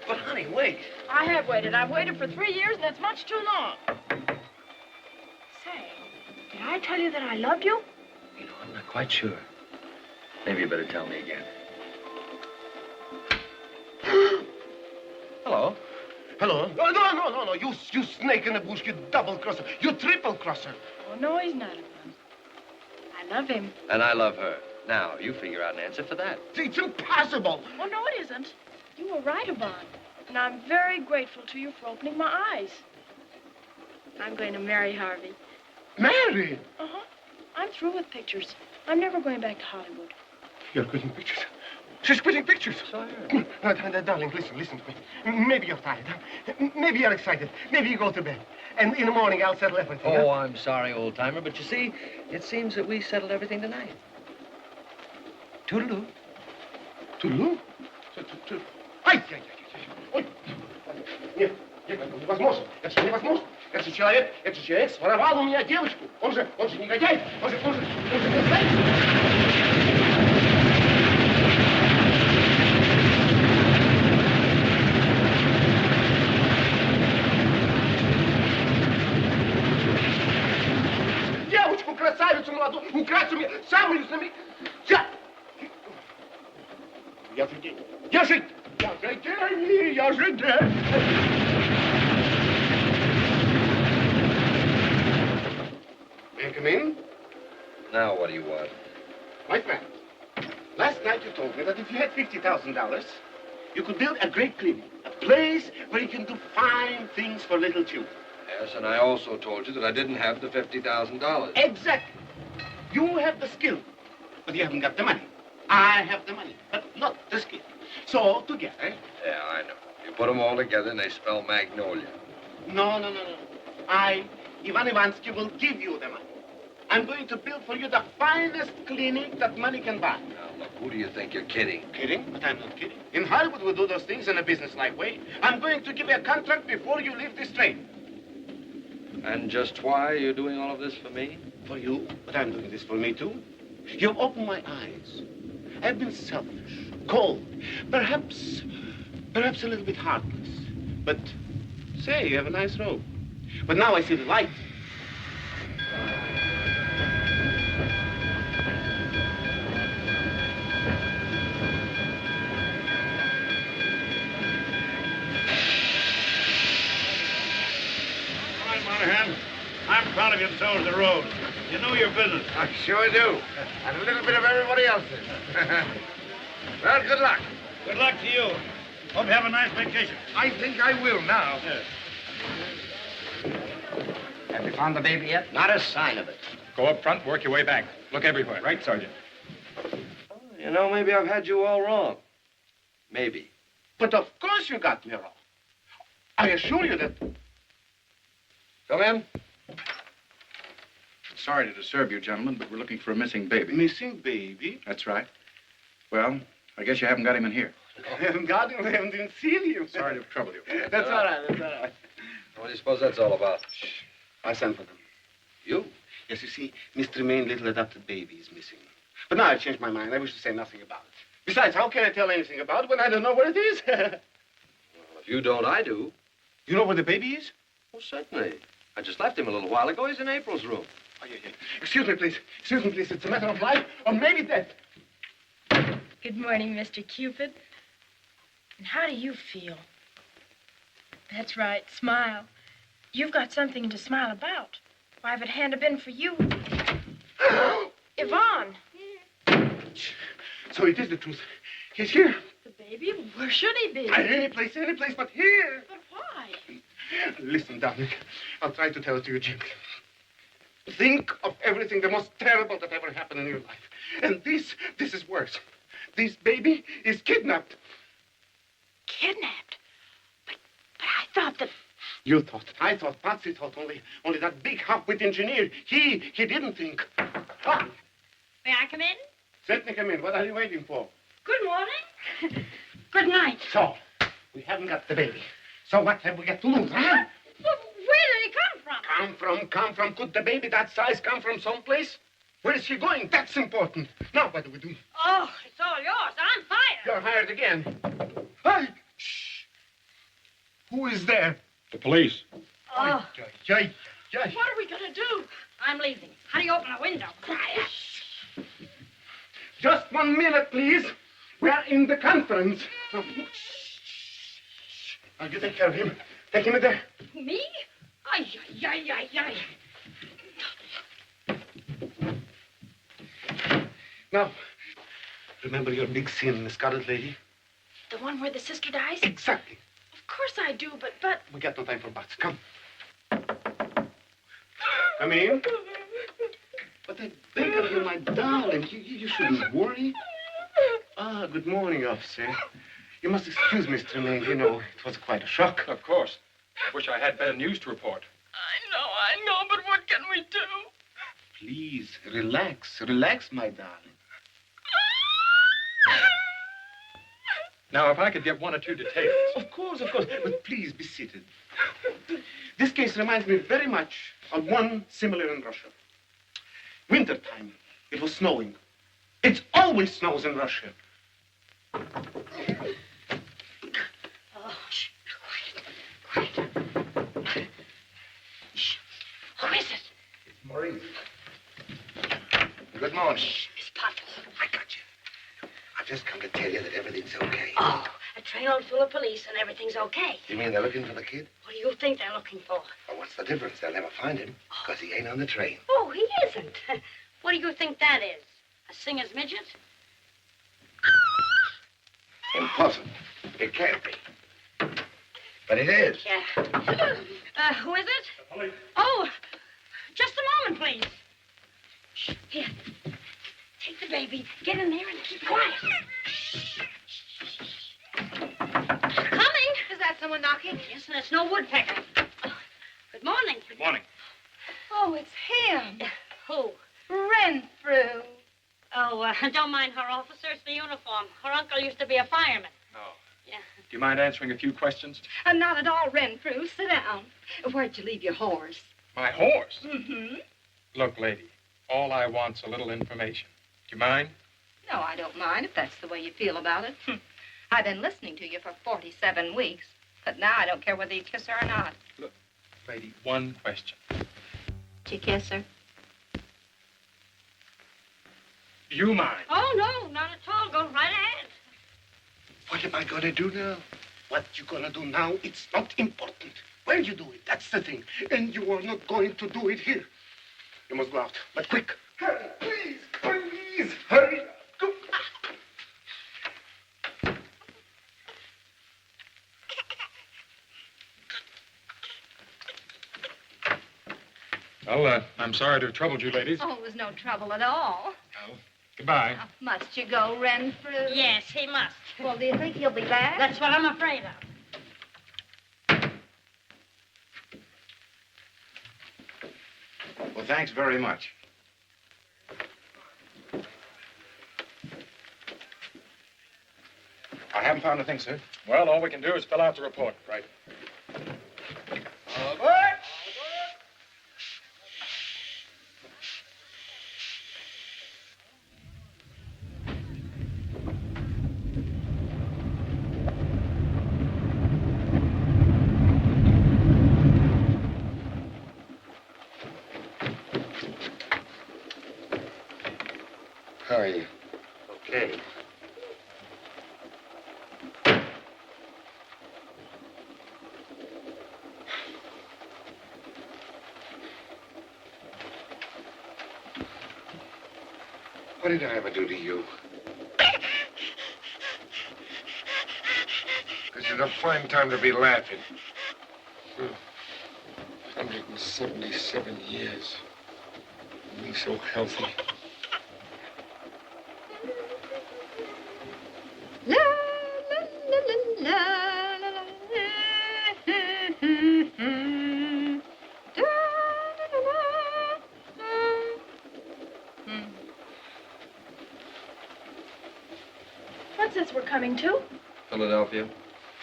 But, honey, wait. I have waited. I've waited for 3 years, and that's much too long. Say, did I tell you that I loved you? You know, I'm not quite sure. Maybe you better tell me again. Hello. Hello? No. You snake in the bush, you double-crosser. You triple-crosser. Oh, no, he's not a bum. I love him. And I love her. Now, you figure out an answer for that. It's impossible. Oh, no, it isn't. You were right, Yvonne. And I'm very grateful to you for opening my eyes. I'm going to marry Harvey. Marry? Uh-huh. I'm through with pictures. I'm never going back to Hollywood. You're quitting pictures. She's quitting pictures. So I heard. Darling, listen to me. Maybe you're tired. Maybe you're excited. Maybe you go to bed. And in the morning, I'll settle everything. Oh, I'm sorry, old-timer, but you see, it seems that we settled everything tonight. Toodaloo. Toodaloo? Ай! Ой! Нет, невозможно. Это невозможно. Этот человек своровал у меня девочку. Он же негодяй. Он же негодяй. Девочку, красавицу молодую, украсть у меня самую знаменитую. Я же день. May I come in? Now, what do you want? My friend, last night you told me that if you had $50,000, you could build a great clinic, a place where you can do fine things for little children. Yes, and I also told you that I didn't have the $50,000. Exactly. You have the skill, but you haven't got the money. I have the money, but not the skill. So, together... Yeah, I know. You put them all together and they spell Magnolia. No. I, Ivan Ivansky, will give you the money. I'm going to build for you the finest clinic that money can buy. Now, look, who do you think you're kidding? Kidding? But I'm not kidding. In Hollywood, we do those things in a business-like way. I'm going to give you a contract before you leave this train. And just why are you doing all of this for me? For you, but I'm doing this for me, too. You've opened my eyes. I've been selfish, cold, perhaps a little bit heartless. But, say, you have a nice robe. But now I see the light. All right, Monahan. I'm proud of you, and so is the road. You know your business. I sure do. And a little bit of everybody else's. Well, good luck. Good luck to you. Hope you have a nice vacation. I think I will now. Yes. Have you found the baby yet? Not a sign of it. Go up front, work your way back. Look everywhere. Right, Sergeant? You know, maybe I've had you all wrong. Maybe. But of course you got me wrong. I assure you that... Come in. Sorry to disturb you, gentlemen, but we're looking for a missing baby. Missing baby? That's right. Well, I guess you haven't got him in here. I haven't got him. I haven't even seen him. Sorry to trouble you. That's all right. That's all right. What do you suppose that's all about? I sent for them. You? Yes, you see, Mr. Tremaine, little adopted baby is missing. But now I've changed my mind. I wish to say nothing about it. Besides, how can I tell anything about it when I don't know where it is? Well, if you don't, I do. You know where the baby is? Well, certainly. I just left him a little while ago. He's in April's room. Oh, yeah. Excuse me, please. Excuse me, please. It's a matter of life or maybe death. Good morning, Mr. Cupid. And how do you feel? That's right, smile. You've got something to smile about. Why, if it hadn't been for you... Yvonne. So it is the truth. He's here. The baby? Where should he be? Any place but here. But why? Listen, darling. I'll try to tell it to you gently. Think of everything the most terrible that ever happened in your life. And this is worse. This baby is kidnapped. Kidnapped? But I thought that... You thought. I thought. Patsy thought. Only that big half-wit engineer. He didn't think. Ah. May I come in? Certainly come in. What are you waiting for? Good morning. Good night. So, we haven't got the baby. So what have we got to lose, huh? Well, where did he come from? Come from. Could the baby that size come from someplace? Where is he going? That's important. Now, what do we do? Oh, it's all yours. I'm fired. You're hired again. Hey! Shh! Who is there? The police. Oh. What are we going to do? I'm leaving. How do you open a window? Quiet. Just 1 minute, please. We are in the conference. I'll take care of him. Take him in there. Me? Ay, ay, ay, ay, ay. Now, remember your big sin, Miss Scarlet Lady? The one where the sister dies? Exactly. Of course I do, but... We got no time for buts. Come. Come in. But I beg of you, my darling, you shouldn't worry. Ah, good morning, officer. You must excuse Mr. Tremaine. You know, it was quite a shock. Of course. I wish I had better news to report. I know, but what can we do? Please, relax. Relax, my darling. Now, if I could get one or two details. Of course. But please be seated. This case reminds me very much of one similar in Russia. Wintertime. It was snowing. It always snows in Russia. Oh, shh. Quiet. Shh. Who is it? It's Maurice. Good morning. Shh, Miss Potts. I got you. I've just come to tell you that everything's okay. Oh, a trainload full of police and everything's okay. You mean they're looking for the kid? What do you think they're looking for? Well, what's the difference? They'll never find him, because he ain't on the train. Oh, he isn't. What do you think that is? A singer's midget? Impossible. It can't be. But it is. Yeah. Who is it? The police. Oh, just a moment, please. Shh. Here. Take the baby. Get in there and keep quiet. Coming. Is that someone knocking? Yes, and it's no woodpecker. Good morning. Good morning. Oh, it's him. Who? Renfrew. Oh, don't mind her, officer. It's the uniform. Her uncle used to be a fireman. Oh. Yeah. Do you mind answering a few questions? Not at all, Renfrew. Sit down. Where'd you leave your horse? My horse? Mm-hmm. Look, lady, all I want's a little information. Do you mind? No, I don't mind if that's the way you feel about it. I've been listening to you for 47 weeks, but now I don't care whether you kiss her or not. Look, lady, one question. Did you kiss her? Do you mind? Oh, no, not at all. Go right ahead. What am I going to do now? What you going to do now, it's not important. Where you do it, that's the thing. And you are not going to do it here. You must go out. But quick. Hurry, please, please, hurry. Go. Well, I'm sorry to have troubled you, ladies. Oh, it was no trouble at all. Goodbye. Oh, must you go, Renfrew? Yes, he must. Well, do you think he'll be back? That's what I'm afraid of. Well, thanks very much. I haven't found a thing, sir. Well, all we can do is fill out the report, right? All aboard. How are you? Okay. What did I ever do to you? This is a fine time to be laughing. 177 years. Being so healthy. La, la, la, la, la, la, What's this we're coming to? Philadelphia.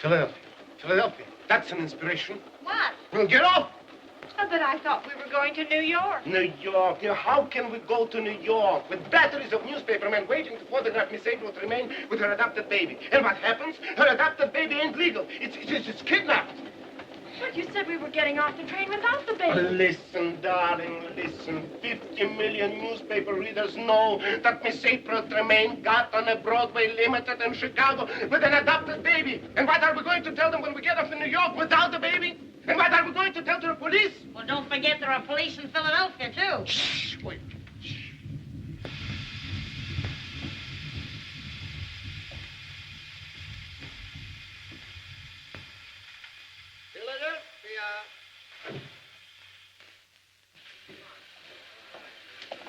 Philadelphia. Philadelphia. That's an inspiration. What? Well, get off. Oh, but I thought we were going to New York. New York. How can we go to New York with batteries of newspapermen waiting to photograph Miss April Tremaine with her adopted baby? And what happens? Her adopted baby ain't legal. It's kidnapped. But you said we were getting off the train without the baby. Listen, darling, listen. 50 million newspaper readers know that Miss April Tremaine got on a Broadway Limited in Chicago with an adopted baby. And what are we going to tell them when we get off to New York without the baby? And what are we going to tell to the police? Well, don't forget there are police in Philadelphia, too. Shh, wait.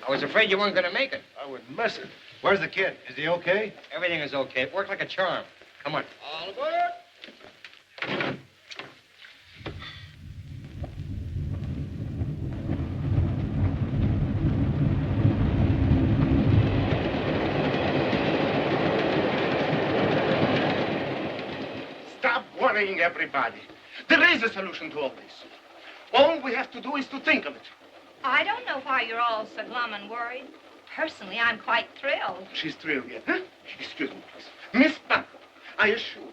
I was afraid you weren't going to make it. I wouldn't miss it. Where's the kid? Is he okay? Everything is okay. It worked like a charm. Come on. All aboard. Stop worrying everybody. There is a solution to all this. All we have to do is to think of it. I don't know why you're all so glum and worried. Personally, I'm quite thrilled. She's thrilled yet, huh? Excuse me, please. Miss Buckle, I assure you,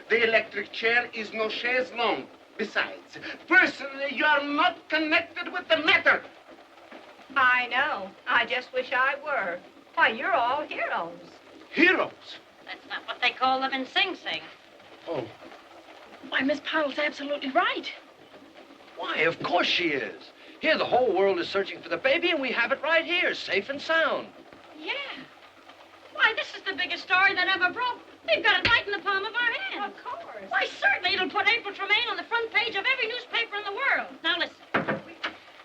the electric chair is no chaise longue. Besides, personally, you are not connected with the matter. I know. I just wish I were. Why, you're all heroes. Heroes? That's not what they call them in Sing Sing. Oh. Why, Miss Puddle's absolutely right. Why, of course she is. Here, the whole world is searching for the baby, and we have it right here, safe and sound. Yeah. Why, this is the biggest story that ever broke. We've got it right in the palm of our hands. Of course. Why, certainly it'll put April Tremaine on the front page of every newspaper in the world. Now, listen.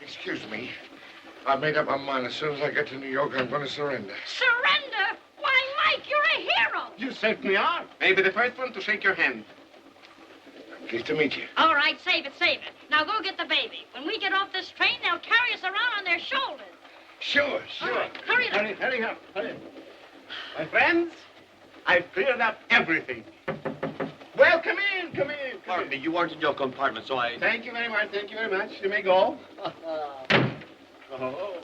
Excuse me. I've made up my mind. As soon as I get to New York, I'm going to surrender. Surrender? Why, Mike, you're a hero. You certainly are. Maybe the first one to shake your hand. Pleased to meet you. All right, save it, save it. Now go get the baby. When we get off this train, they'll carry us around on their shoulders. Sure. All right, hurry up. Hurry up. My friends, I've cleared up everything. Well, come in. Pardon me, you aren't in your compartment, so I... Thank you very much. You may go. Oh.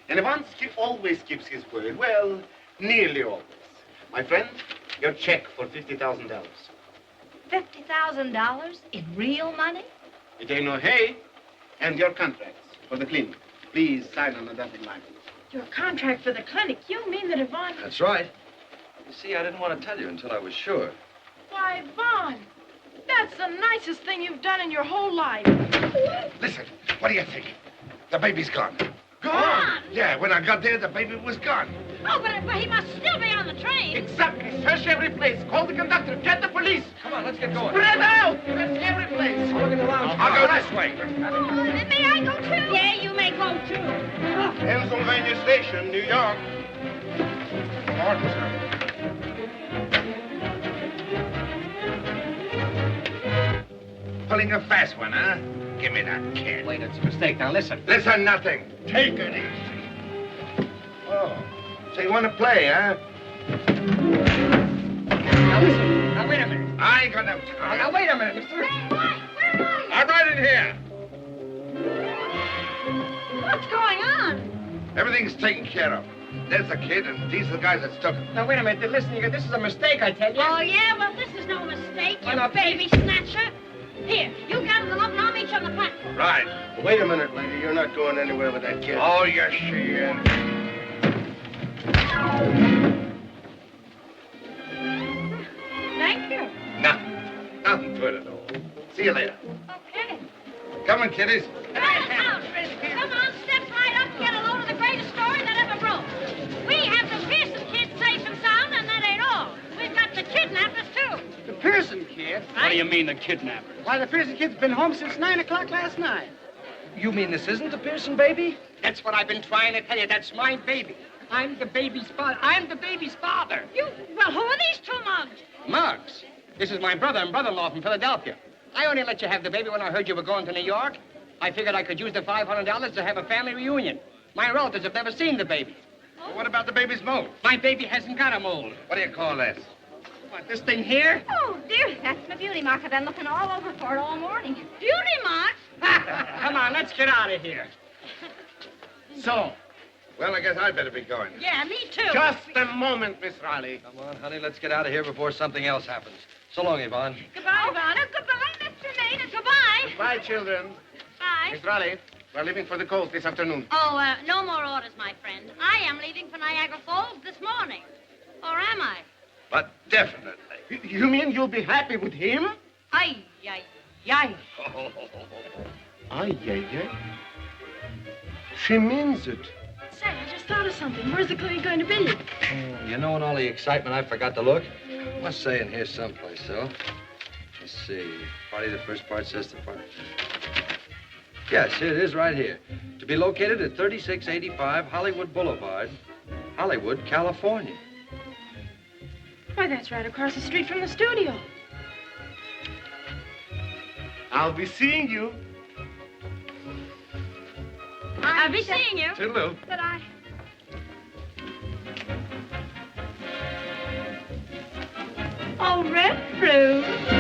And Ivansky always keeps his word. Well, nearly always. My friend, your check for $50,000. $50,000 in real money? It ain't no hay. And your contracts for the clinic. Please sign on the dotted line. Your contract for the clinic. You mean that Yvonne... That's right. You see, I didn't want to tell you until I was sure. Why, Vaughn, that's the nicest thing you've done in your whole life. Listen, what do you think? The baby's gone. Gone? Yeah, when I got there, the baby was gone. Oh, but he must still be on the train. Exactly. Search every place. Call the conductor. Get the police. Come on, let's get going. Spread out. Search every place. I'll look in the lounge. I'll go this way. May I go too? Yeah, you may go too. Pennsylvania Station, New York. Pardon, sir. Pulling a fast one, huh? Give me that kid. Wait, it's a mistake. Now listen. Listen, nothing. Take it easy. Oh, so you want to play, huh? Now listen. Now wait a minute. I ain't got no time. Now wait a minute, mister. I'm right in here. What's going on? Everything's taken care of. There's the kid, and these are the guys that took him. Now wait a minute. Listen, this is a mistake, I tell you. Oh, yeah? Well, this is no mistake, Why you not? baby snatcher. Here, you gather them up and I'll meet you on the platform. Right. Wait a minute, lady. You're not going anywhere with that kid. Oh, yes, she is. Thank you. Nothing to it at all. See you later. Okay. Come on, kiddies. Come on, step right up and get a load of the greatest story that ever broke. We have the Pearson kids safe and sound, and that ain't all. We've got the kidnappers, too. The Pearson kid? What do you mean, the kidnappers? Why, the Pearson kid's been home since 9 o'clock last night. You mean this isn't the Pearson baby? That's what I've been trying to tell you. That's my baby. I'm the baby's father. I'm the baby's father. Well, who are these two mugs? Muggs. This is my brother and brother-in-law from Philadelphia. I only let you have the baby when I heard you were going to New York. I figured I could use the $500 to have a family reunion. My relatives have never seen the baby. Well, what about the baby's mold? My baby hasn't got a mold. What do you call this? What, this thing here? Oh, dear, that's my beauty mark. I've been looking all over for it all morning. Beauty mark? Come on, let's get out of here. So? Well, I guess I'd better be going. Yeah, me too. Just a moment, Miss Riley. Come on, honey, let's get out of here before something else happens. So long, Yvonne. Goodbye, Ivana. Goodbye, Mr. Maynard. Goodbye. Goodbye, children. Bye. Miss Riley, we're leaving for the coast this afternoon. Oh, no more orders, my friend. I am leaving for Niagara Falls this morning. Or am I? But definitely. You mean you'll be happy with him? Ay, ay, ay. Ay, ay, ay. She means it. Say, I just thought of something. Where's the clinic going to be? You know, in all the excitement, I forgot to look. Must say in here someplace, though. Let's see. Party, the first part says the part. Yes, here it is right here. To be located at 3685 Hollywood Boulevard, Hollywood, California. Why, that's right across the street from the studio. I'll be seeing you. I'll be seeing you. Toodaloo. But I... Oh, Red Fruit.